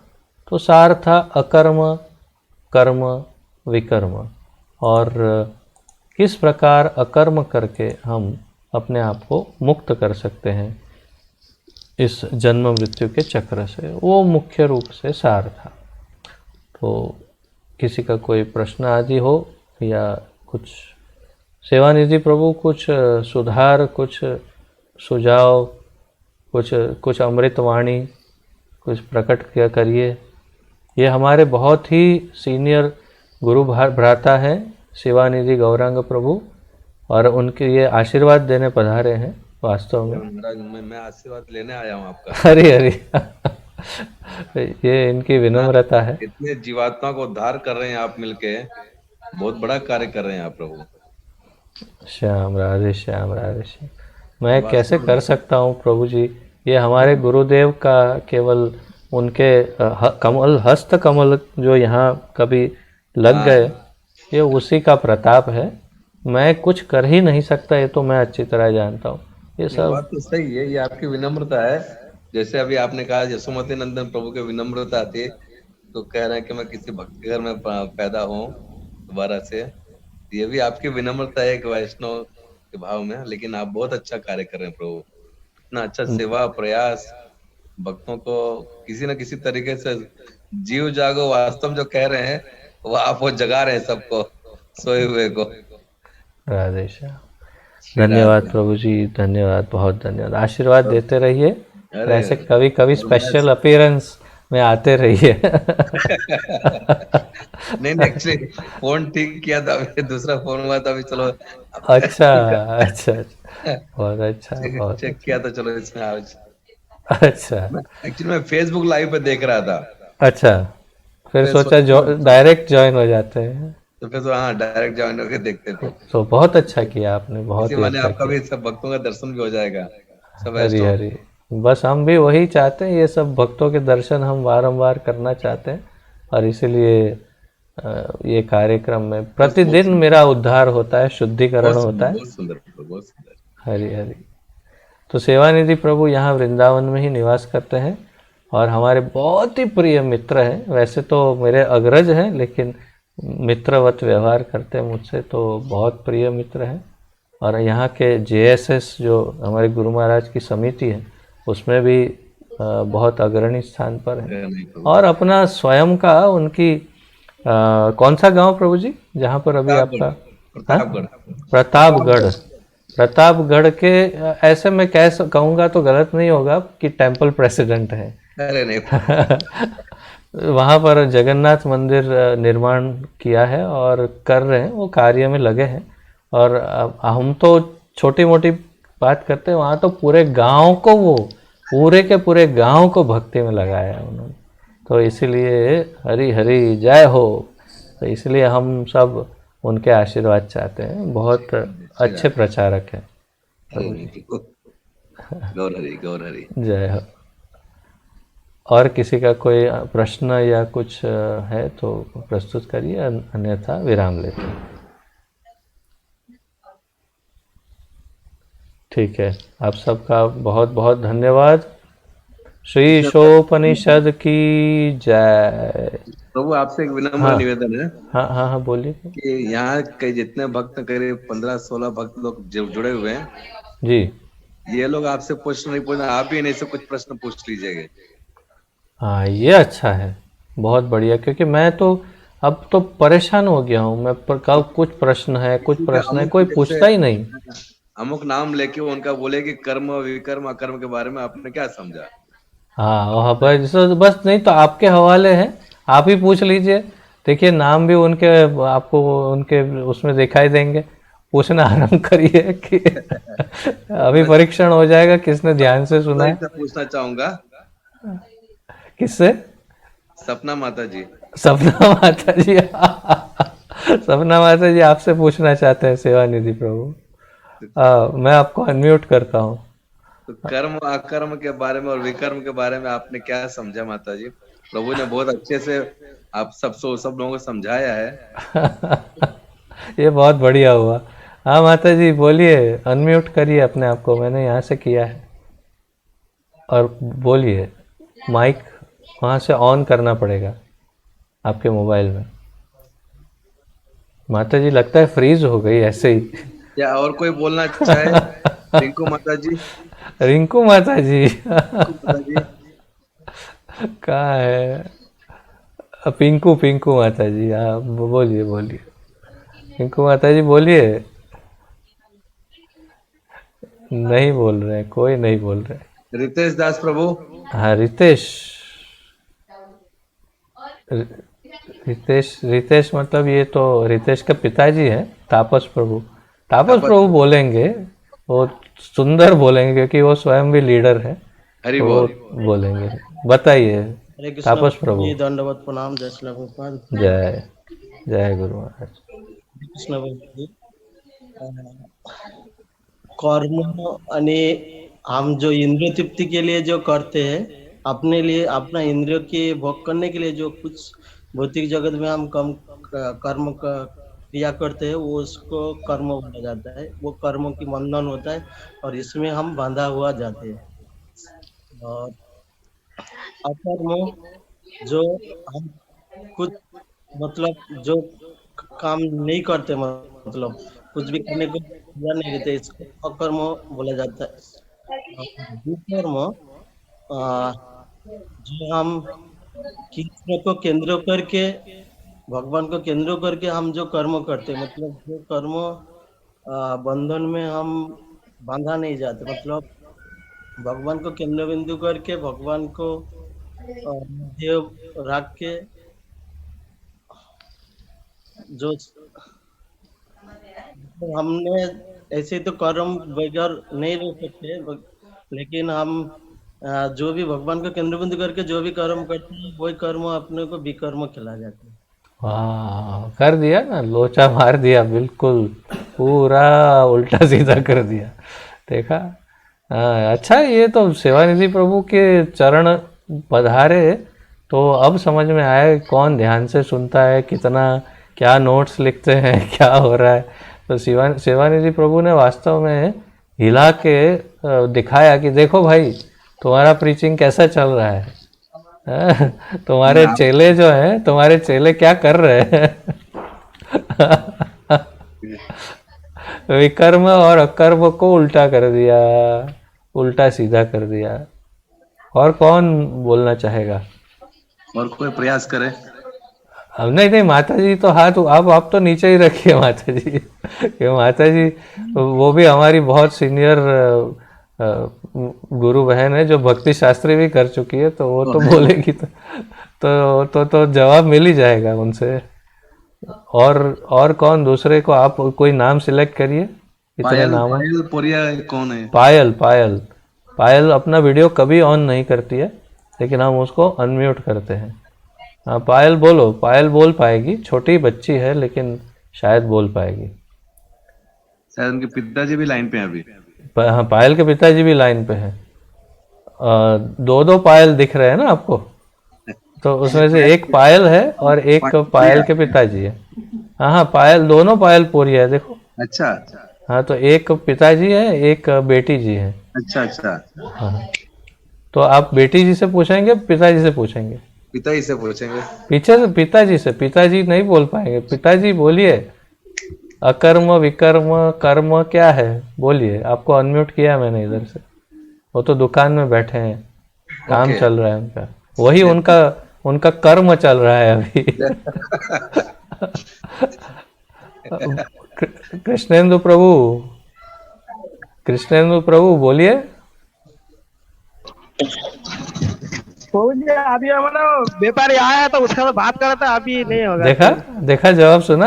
तो सार था अकर्म, कर्म, विकर्म, और किस प्रकार अकर्म करके हम अपने आप को मुक्त कर सकते हैं इस जन्म मृत्यु के चक्र से, वो मुख्य रूप से सार था। तो किसी का कोई प्रश्न आदि हो या कुछ, सेवानिधि प्रभु कुछ सुधार, कुछ सुझाव, कुछ अमृतवाणी कुछ प्रकट किया करिए। ये हमारे बहुत ही सीनियर गुरु भ्राता हैं शिवानिधि गौरांग प्रभु, और उनके ये आशीर्वाद देने पधारे हैं वास्तव में। मैं आशीर्वाद लेने आया हूँ आपका। अरे अरे ये इनकी विनम्रता है। इतने जीवात्मा को उद्धार कर रहे हैं आप मिलके, बहुत बड़ा कार्य कर रहे हैं आप प्रभु। श्याम राधे, श्याम राधे श्याम। मैं कैसे कर सकता हूँ प्रभु जी, ये हमारे गुरुदेव का केवल उनके कमल, हस्त कमल जो यहाँ कभी लग गए, ये उसी का प्रताप है। मैं कुछ कर ही नहीं सकता, ये तो मैं अच्छी तरह जानता हूँ। ये सब बात तो सही है, ये आपकी विनम्रता है। जैसे अभी आपने कहा यशोमती नंदन प्रभु की विनम्रता थी, तो कह रहे हैं कि मैं किसी भक्त घर में पैदा हूँ दोबारा से। ये भी आपकी विनम्रता है एक वैष्णव के भाव में, लेकिन आप बहुत अच्छा कार्य कर रहे हैं प्रभु। इतना अच्छा सेवा प्रयास, भक्तों को किसी न किसी तरीके से जीव जागो वास्तव जो कह रहे हैं, वो आप वो जगा रहे हैं सबको, सोए हुए को। राधे श्याम। धन्यवाद प्रभु जी, धन्यवाद, बहुत धन्यवाद। आशीर्वाद देते रहिए, ऐसे कभी कभी स्पेशल अपीयरेंस में आते रहिए। नहीं एक्चुअली फोन ठीक किया था, दूसरा फोन हुआ था अभी, चलो। अच्छा अच्छा, बहुत अच्छा, बहुत चेक किया था, चलो इसमें आज। अच्छा, एक्चुअली मैं फेसबुक लाइव पे देख रहा था। अच्छा, फिर सोचा डायरेक्ट ज्वाइन हो जाते हैं, तो फिर तो हाँ डायरेक्ट ज्वाइन होकर देखते थे। तो बहुत अच्छा किया आपने, बहुत ही अच्छा आपका किया। भी सब भक्तों का दर्शन भी हो जाएगा सब। हरी हरी, बस हम भी वही चाहते हैं, ये सब भक्तों के दर्शन हम बारंबार करना चाहते हैं, और इसीलिए ये कार्यक्रम में प्रतिदिन मेरा उद्धार होता है, शुद्धिकरण होता है। बहुत सुंदर, बहुत सुंदर। हरी हरी। तो सेवानिधि प्रभु यहाँ वृंदावन में ही निवास करते हैं, और हमारे बहुत ही प्रिय मित्र हैं। वैसे तो मेरे अग्रज हैं, लेकिन मित्रवत व्यवहार करते हैं मुझसे, तो बहुत प्रिय मित्र हैं। और यहाँ के JSS जो हमारे गुरु महाराज की समिति है, उसमें भी बहुत अग्रणी स्थान पर है। और अपना स्वयं का उनकी कौन सा गांव प्रभु जी जहाँ पर अभी आपका? प्रतापगढ़। प्रतापगढ़ के, ऐसे मैं कहूँगा तो गलत नहीं होगा कि टेम्पल प्रेसिडेंट है। अरे नहीं। वहाँ पर जगन्नाथ मंदिर निर्माण किया है और कर रहे हैं, वो कार्य में लगे हैं। और हम तो छोटी मोटी बात करते हैं, वहाँ तो पूरे गांव को, वो पूरे के पूरे गांव को भक्ति में लगाया है उन्होंने। तो इसीलिए हरी हरी जय हो। तो इसलिए हम सब उनके आशीर्वाद चाहते हैं, बहुत अच्छे प्रचारक हैं। गौर हरी, गौर हरी, जय हो। और किसी का कोई प्रश्न या कुछ है तो प्रस्तुत करिए, अन्यथा विराम लेते हैं। ठीक है, आप सबका बहुत बहुत धन्यवाद। श्री ईशोपनिषद की जय। प्रभु आपसे एक विनम्र निवेदन है। हाँ हाँ हाँ, बोलिए। कि यहाँ के जितने भक्त, करीब 15-16 भक्त लोग जुड़े हुए हैं जी, ये लोग आपसे प्रश्न नहीं पूछना, आप भी इन्हीं से कुछ प्रश्न पूछ लीजिएगा। हाँ ये अच्छा है, बहुत बढ़िया, क्योंकि मैं तो अब तो परेशान हो गया हूँ मैं, पर कब कुछ प्रश्न है, कुछ प्रश्न है, कोई पूछता ही नहीं। अमुक नाम लेके उनका बोले कि कर्म विकर्म अकर्म के बारे में आपने क्या समझा। हाँ वहाँ पर बस नहीं तो आपके हवाले है, आप ही पूछ लीजिए। देखिए नाम भी उनके आपको उनके उसमें दिखाई देंगे, पूछना आरंभ करिए कि अभी परीक्षण हो जाएगा किसने ध्यान से सुना है। पूछना चाहूंगा किससे? सपना माता जी। सपना माता जी। सपना माता जी आपसे पूछना चाहते हैं सेवानिधि प्रभु। मैं आपको अनम्यूट करता हूँ। तो कर्म अकर्म के बारे में और विकर्म के बारे में आपने क्या समझा माता जी? प्रभु ने बहुत अच्छे से आप सब लोगों को समझाया है। ये बहुत बढ़िया हुआ। हाँ माता जी बोलिए, अनम्यूट करिए अपने आप को, मैंने यहाँ से किया है, और बोलिए। माइक वहाँ से ऑन करना पड़ेगा आपके मोबाइल में। माता जी लगता है फ्रीज हो गई ऐसे ही। या और कोई बोलना चाहे? रिंकू माता जी। रिंकू माता जी। रिंकू माता जी। कहाँ है? पिंकू, पिंकू माता जी, हाँ बोलिए बोलिए। पिंकू माता जी बोलिए। नहीं बोल रहे हैं, कोई नहीं बोल रहे। रितेश दास प्रभु। हाँ रितेश। रितेश, रितेश मतलब ये तो रितेश के पिताजी हैं, तापस प्रभु। तापस तापस प्रभु प्रभु। बोलेंगे, वो सुंदर बोलेंगे क्योंकि वो स्वयं भी लीडर है, हरि तो वो बोल। बोलेंगे। बताइए हरे कृष्ण तापस प्रभु। जी, दंडवत प्रणाम, जय श्री प्रभुपाद। जय जय गुरु महाराज। हरे कृष्ण जी, कर्म आणि हम जो इंद्रिय तृप्ति के लिए जो करते हैं, अपने लिए अपना इंद्रियों के भोग करने के लिए जो कुछ भौतिक जगत में हम कर्म का क्रिया करते हैं, वो उसको कर्म बोला जाता है। वो कर्मों की बंधन होता है और इसमें हम बांधा हुआ जाते हैं। और अकर्म जो हम कुछ मतलब जो काम नहीं करते, मतलब कुछ भी करने को तैयार नहीं रहते, इसको अकर्म बोला जाता है। और विकर्म जो हम कृष्ण को केंद्र करके, भगवान को केंद्र करके हम जो कर्म करते हैं, मतलब जो कर्म बंधन में हम बांधा नहीं जाते, मतलब भगवान को केंद्र बिंदु करके, भगवान को मध्य रख के जो हमने ऐसे तो कर्म बगैर नहीं रह सकते, लेकिन हम जो भी भगवान को केंद्र बिंदु करके जो भी कर्म करते हैं, वही कर्म अपने को विकर्म खिला जाते हैं। हाँ कर दिया ना, लोचा मार दिया, बिल्कुल पूरा उल्टा सीधा कर दिया। देखा? हाँ अच्छा, ये तो सेवानिधि प्रभु के चरण पधारे तो अब समझ में आया कौन ध्यान से सुनता है, कितना क्या नोट्स लिखते हैं, क्या हो रहा है। तो सेवानिधि प्रभु ने वास्तव में हिला के दिखाया कि देखो भाई तुम्हारा प्रीचिंग कैसा चल रहा है। तुम्हारे चेले जो हैं, तुम्हारे चेले क्या कर रहे हैं। विकर्म और अकर्म को उल्टा कर दिया, उल्टा सीधा कर दिया। और कौन बोलना चाहेगा? और कोई प्रयास करे? अब नहीं नहीं, माता जी तो हाथ आप तो नीचे ही रखिए माता जी। कि माता जी वो भी हमारी बहुत सीनियर गुरु बहन है, जो भक्ति शास्त्री भी कर चुकी है, तो वो तो बोलेगी तो जवाब मिल ही जाएगा उनसे। और कौन दूसरे को, आप कोई नाम सिलेक्ट करिए। इतने पायल, नाम है। पायल पोरिया कौन है? पायल, पायल, पायल अपना वीडियो कभी ऑन नहीं करती है, लेकिन हम उसको अनम्यूट करते हैं। हाँ पायल बोलो, पायल बोल पाएगी, छोटी बच्ची है लेकिन शायद बोल पाएगी। शायद उनके पिताजी भी लाइन पे हैं अभी। हाँ पायल के पिताजी भी लाइन पे हैं। दो दो पायल दिख रहे हैं ना आपको, तो उसमें से एक पायल है और एक पायल के पिताजी है। हाँ हाँ पायल, दोनों पायल पोरिया है देखो। अच्छा हाँ तो एक पिताजी है, एक बेटी जी है। अच्छा अच्छा। हाँ तो आप बेटी जी से पूछेंगे, पिताजी से पूछेंगे? पिताजी से पूछेंगे। पीछे से पिताजी से, पिताजी नहीं बोल पाएंगे। पिताजी बोलिए, अकर्म विकर्म कर्म क्या है बोलिए। आपको अनम्यूट किया मैंने इधर से, वो तो दुकान में बैठे हैं, काम चल रहा है उनका, वही उनका कर्म चल रहा है अभी। कृष्णेंदु प्रभु, कृष्णेंदु प्रभु बोलिए। अभी हमारा व्यापारी आया तो उसका तो बात कर रहा था, अभी नहीं होगा। देखा देखा, जवाब सुना?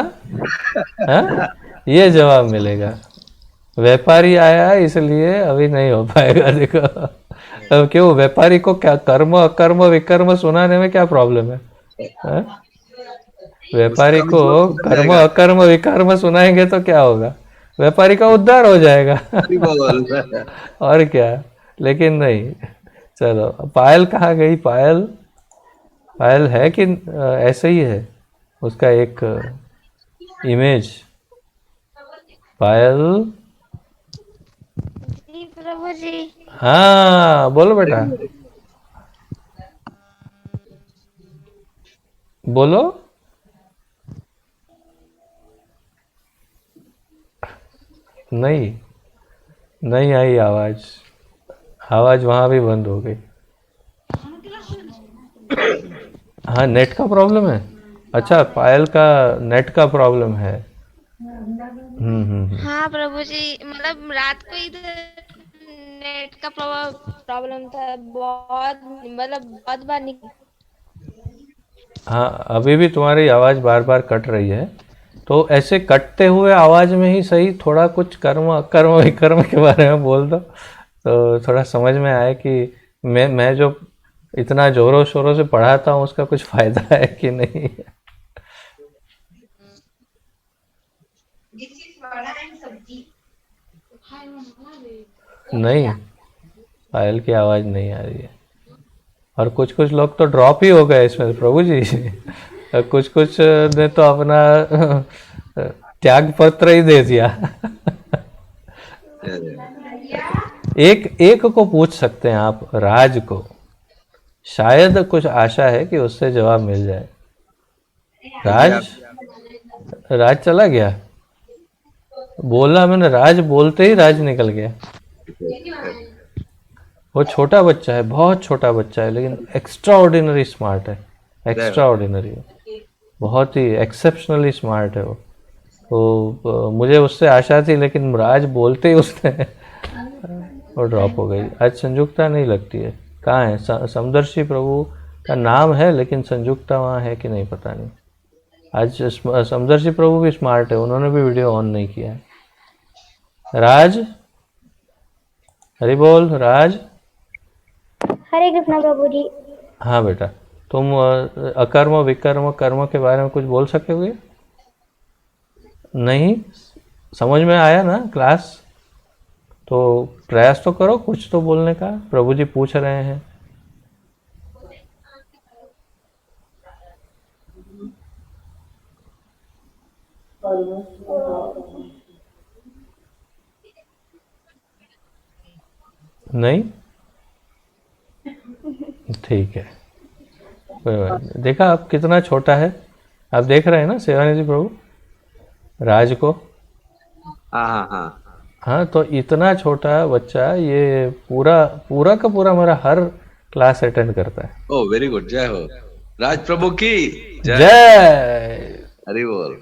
हाँ ये जवाब मिलेगा, व्यापारी आया है इसलिए अभी नहीं हो पाएगा। देखो अब क्यों व्यापारी को क्या कर्म अकर्म विकर्म सुनाने में क्या प्रॉब्लम है? हाँ? व्यापारी उसका भी को जोर सुधर कर्म जाएगा। अकर्म विकर्म सुनाएंगे तो क्या होगा? व्यापारी का उद्धार हो जाएगा। हरि बोल। और क्या। लेकिन नहीं। चलो, पायल कहाँ गई? पायल, पायल है कि ऐसे ही है उसका एक इमेज? पायल। जी प्रभु जी। हाँ बोलो बेटा, बोलो। नहीं, नहीं आई आवाज। आवाज वहां भी बंद हो गई। हाँ, नेट का प्रॉब्लम है। अच्छा, पायल का नेट का प्रॉब्लम है। हाँ प्रभु जी, मतलब रात को इधर नेट का प्रॉब्लम था बहुत, मतलब बहुत बार निकल। हाँ, अभी भी तुम्हारी आवाज बार बार कट रही है। तो ऐसे कटते हुए आवाज में ही सही थोड़ा कुछ कर्म अकर्म विकर्म के बारे में बोल दो, तो थोड़ा समझ में आए कि मैं जो इतना जोरों शोरों से पढ़ाता हूँ उसका कुछ फायदा है कि नहीं। नहीं, पायल की आवाज नहीं आ रही है। और कुछ कुछ लोग तो ड्रॉप ही हो गए इसमें प्रभु जी। कुछ कुछ ने तो अपना त्याग पत्र ही दे दिया। एक एक को पूछ सकते हैं आप, राज को, शायद कुछ आशा है कि उससे जवाब मिल जाए। राज, राज चला गया। बोला मैंने राज, बोलते ही राज निकल गया। वो छोटा बच्चा है, बहुत छोटा बच्चा है, लेकिन एक्स्ट्रा ऑर्डिनरी स्मार्ट है। एक्स्ट्रा ऑर्डिनरी, बहुत ही एक्सेप्शनली स्मार्ट है वो। तो मुझे उससे आशा थी, लेकिन राज बोलते ही उसने वो ड्रॉप हो गई। आज संयुक्ता नहीं लगती है। कहाँ है? समदर्शी प्रभु का नाम है, लेकिन संयुक्ता वहाँ है कि नहीं पता नहीं। आज समदर्शी प्रभु भी स्मार्ट है, उन्होंने भी वीडियो ऑन नहीं किया है। राज, हरि बोल। राज, हरे कृष्णा प्रभु जी। हाँ बेटा, तुम अकर्म विकर्म कर्म के बारे में कुछ बोल सकोगे? नहीं समझ में आया ना क्लास? तो प्रयास तो करो कुछ तो बोलने का, प्रभु जी पूछ रहे हैं। नहीं, ठीक है, कोई बात नहीं। देखा आप कितना छोटा है? आप देख रहे हैं ना सेवानिधि प्रभु राज को? हाँ हाँ हाँ। हाँ, तो इतना छोटा बच्चा ये पूरा पूरा का पूरा मेरा हर क्लास अटेंड करता है। ओ वेरी गुड, जय हो राज प्रभु की जय। हरि बोल।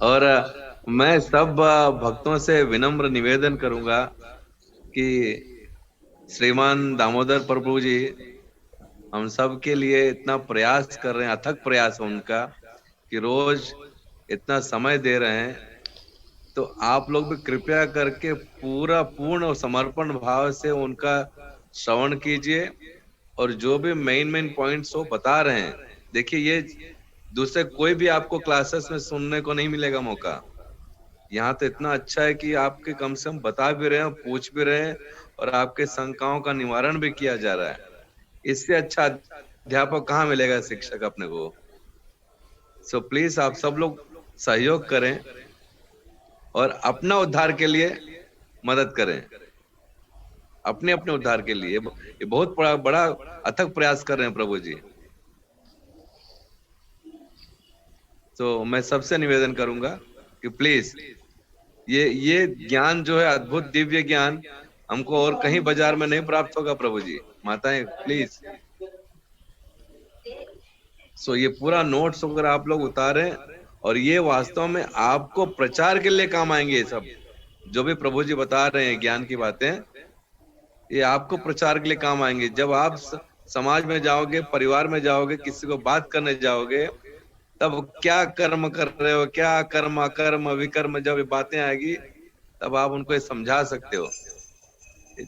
और मैं सब भक्तों से विनम्र निवेदन करूंगा कि श्रीमान दामोदर प्रभु जी हम सब के लिए इतना प्रयास कर रहे हैं, अथक प्रयास है उनका, कि रोज इतना समय दे रहे हैं। तो आप लोग भी कृपया करके पूरा पूर्ण समर्पण भाव से उनका श्रवण कीजिए, और जो भी मेन मेन पॉइंट्स वो बता रहे हैं, देखिए ये दूसरे कोई भी आपको क्लासेस में सुनने को नहीं मिलेगा मौका। यहाँ तो इतना अच्छा है कि आपके कम से कम बता भी रहे हैं, पूछ भी रहे हैं, और आपके शंकाओं का निवारण भी किया जा रहा है। इससे अच्छा अध्यापक कहाँ मिलेगा, शिक्षक अपने को। सो प्लीज आप सब लोग सहयोग करें और अपना उद्धार के लिए मदद करें, अपने अपने उद्धार के लिए। ये बहुत बड़ा बड़ा अथक प्रयास कर रहे हैं प्रभु जी। तो मैं सबसे निवेदन करूंगा कि प्लीज ये ज्ञान जो है, अद्भुत दिव्य ज्ञान, हमको और कहीं बाजार में नहीं प्राप्त होगा प्रभु जी। माताएं प्लीज, सो ये पूरा नोट्स अगर आप लोग उतारें, और ये वास्तव में आपको प्रचार के लिए काम आएंगे। ये सब जो भी प्रभु जी बता रहे हैं ज्ञान की बातें, ये आपको प्रचार के लिए काम आएंगे। जब आप समाज में जाओगे, परिवार में जाओगे, किसी को बात करने जाओगे, तब क्या कर्म कर रहे हो, क्या कर्म अकर्म विकर्म, जब ये बातें आएगी तब आप उनको ये समझा सकते हो।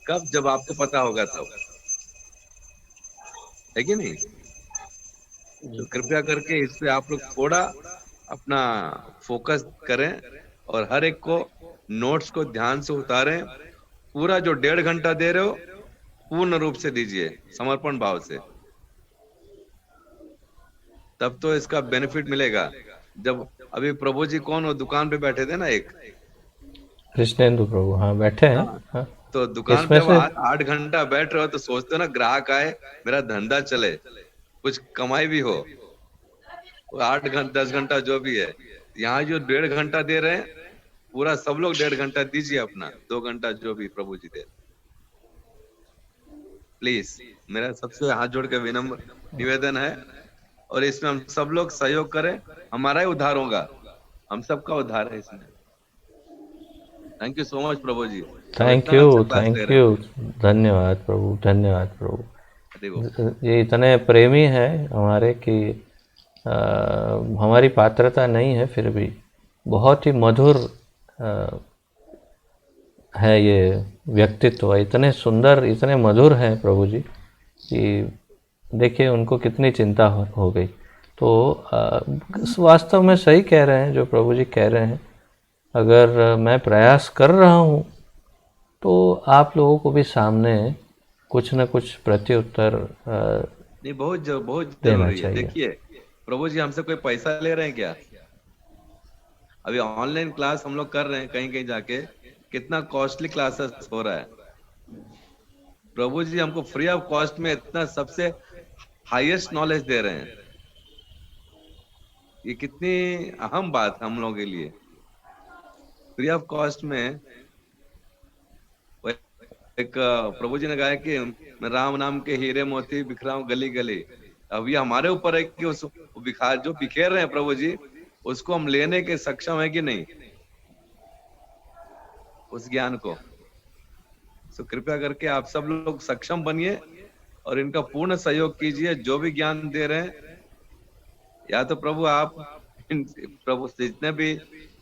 कब? जब आपको पता होगा तब। है कि नहीं? तो कृपया करके इस पे आप लोग थोड़ा अपना फोकस करें और हर एक को नोट्स को ध्यान से उतारें। पूरा जो 1.5 घंटा दे रहे हो पूर्ण रूप से दीजिए, समर्पण भाव से, तब तो इसका बेनिफिट मिलेगा। जब अभी प्रभु जी कौन वो दुकान पे बैठे थे ना एक, कृष्णेंदु प्रभु, हाँ बैठे हैं। हाँ, हाँ, तो दुकान पे इसमें अब से 8 घंटा बैठ रहे हो तो सोचते हो ना ग्राहक आए, मेरा धंधा चले, कुछ कमाई भी हो। 8 घंटा 10 घंटा जो भी है, यहाँ जो 1.5 घंटा दे रहे हैं, पूरा सब लोग 1.5 घंटा दीजिए अपना, 2 घंटा जो भी प्रभु जी दे। प्लीज मेरा सबसे हाथ जोड़ के विनम्र निवेदन है, और इसमें हम सब लोग सहयोग करें, हमारा ही उद्धार होगा, हम सबका उद्धार है इसमें। थैंक यू सो मच प्रभु जी, हम थैंक इतना अच्छा यू, क्लास ले थैंक रहे यू, हैं। धन्यवाद प्रभु, धन्यवाद प्रभु। अरे वो ये इतने प्रेमी हैं हमारे कि हमारी पात्रता नहीं है, फिर भी बहुत ही मधुर है ये व्यक्तित्व, इतने सुंदर, इतने मधुर हैं प्रभु जी कि देखिए उनको कितनी चिंता हो गई। तो वास्तव में सही कह रहे हैं जो प्रभु जी कह रहे हैं। अगर मैं प्रयास कर रहा हूँ तो आप लोगों को भी सामने कुछ न कुछ प्रत्युत्तर नहीं, बहुत देना जरूरी है। चाहिए। देखिए प्रभु जी हमसे कोई पैसा ले रहे हैं क्या? अभी ऑनलाइन क्लास हम लोग कर रहे हैं, कहीं कहीं जाके कितना कॉस्टली क्लासेस हो रहा है। प्रभु जी हमको फ्री ऑफ कॉस्ट में इतना सबसे हाईएस्ट नॉलेज दे रहे हैं, ये कितनी अहम बात है हम लोगों के लिए। फ्री ऑफ कॉस्ट में एक प्रभु जी ने कहा कि मैं राम नाम के हीरे मोती बिखराऊं गली गली। अब ये हमारे ऊपर है कि उस जो बिखेर रहे हैं प्रभु जी, उसको हम लेने के सक्षम है कि नहीं, उस ज्ञान को। तो कृपया करके आप सब लोग सक्षम बनिए और इनका पूर्ण सहयोग कीजिए। जो भी ज्ञान दे रहे हैं, या तो प्रभु आप प्रभु जितने भी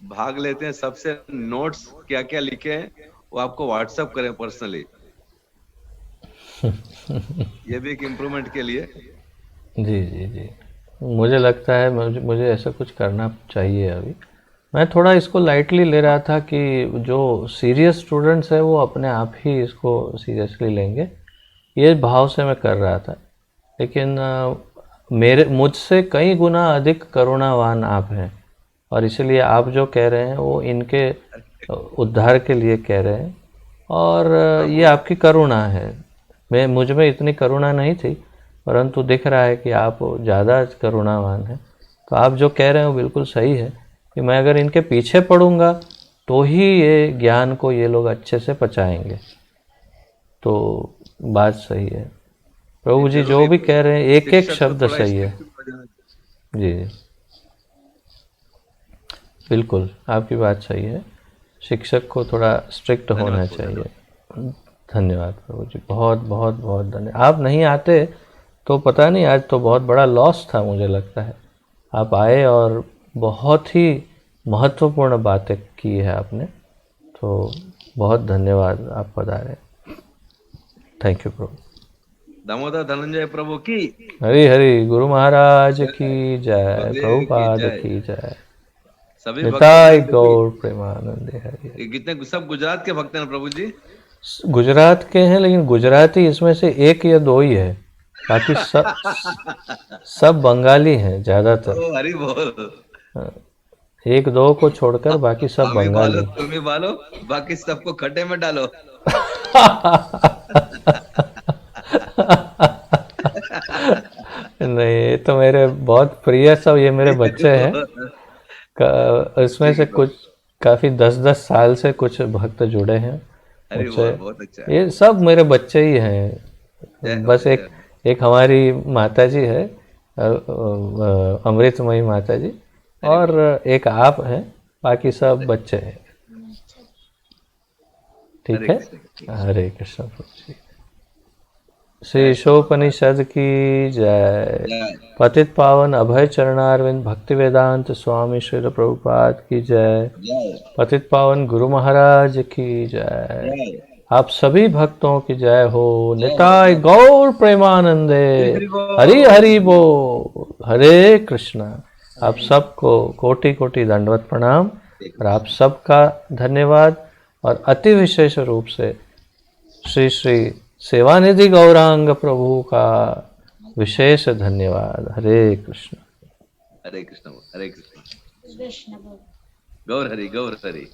भाग लेते हैं सबसे नोट्स क्या क्या लिखे हैं वो आपको व्हाट्सएप करें पर्सनली, ये भी एक इम्प्रूवमेंट के लिए। जी जी जी, मुझे लगता है मुझे ऐसा कुछ करना चाहिए। अभी मैं थोड़ा इसको लाइटली ले रहा था कि जो सीरियस स्टूडेंट्स है वो अपने आप ही इसको सीरियसली लेंगे, ये भाव से मैं कर रहा था। लेकिन मुझसे कई गुना अधिक करुणावान आप हैं, और इसलिए आप जो कह रहे हैं वो इनके उद्धार के लिए कह रहे हैं, और ये आपकी करुणा है। मुझ में इतनी करुणा नहीं थी, परंतु दिख रहा है कि आप ज़्यादा करुणावान हैं। तो आप जो कह रहे हो बिल्कुल सही है कि मैं अगर इनके पीछे पड़ूंगा तो ही ये ज्ञान को ये लोग अच्छे से पचाएंगे। तो बात सही है प्रभु जी, जो भी कह रहे हैं एक एक शब्द सही है। जी बिल्कुल, आपकी बात सही है। शिक्षक को थोड़ा स्ट्रिक्ट होना चाहिए। धन्यवाद प्रभु जी, बहुत बहुत बहुत धन्यवाद। आप नहीं आते तो पता नहीं, आज तो बहुत बड़ा लॉस था मुझे लगता है। आप आए और बहुत ही महत्वपूर्ण बातें की है आपने, तो बहुत धन्यवाद, आप पधारे। थैंक यू प्रभु। दामोदर धनंजय प्रभु की हरि हरि, गुरु महाराज की जय, प्रभुपाद की जय, सभी निताय गौर प्रेमानंदे हरि। ये कितने सब गुजरात के भक्त हैं प्रभु जी? गुजरात के हैं, लेकिन गुजराती इसमें से 1 या 2 ही है, बाकी सब बंगाली हैं ज़्यादातर। हरि बोल। 1-2 को छोड़कर बाकी सब बंगाली। तुम ही बालो, बाकी सबको खड्डे में डालो। नहीं, ये तो मेरे बहुत प्रिय सब, ये मेरे बच्चे हैं। इसमें से कुछ काफी 10-10 साल से कुछ भक्त जुड़े हैं मुझसे। बहुत अच्छा। ये सब मेरे बच्चे ही हैं। बस एक हमारी माता जी है, अमृतमयी माता जी, और एक आप हैं, बाकी सब बच्चे हैं। ठीक है, हरे कृष्ण प्रभु जी। श्री ईशोपनिषद की जय। पतित पावन अभय चरणारविंद भक्ति वेदांत स्वामी श्री प्रभुपाद की जय। पतित पावन गुरु महाराज की जय। आप सभी भक्तों की जय हो। निताय गौर प्रेमानंदे। हरि हरि बोल। हरे कृष्णा। आप सबको कोटि कोटि दंडवत प्रणाम और आप सबका धन्यवाद। और अति विशेष रूप से श्री श्री सेवानिधि गौरांग प्रभु का विशेष धन्यवाद। हरे कृष्ण। हरे कृष्ण, हरे कृष्ण। गौर हरि, गौर हरि।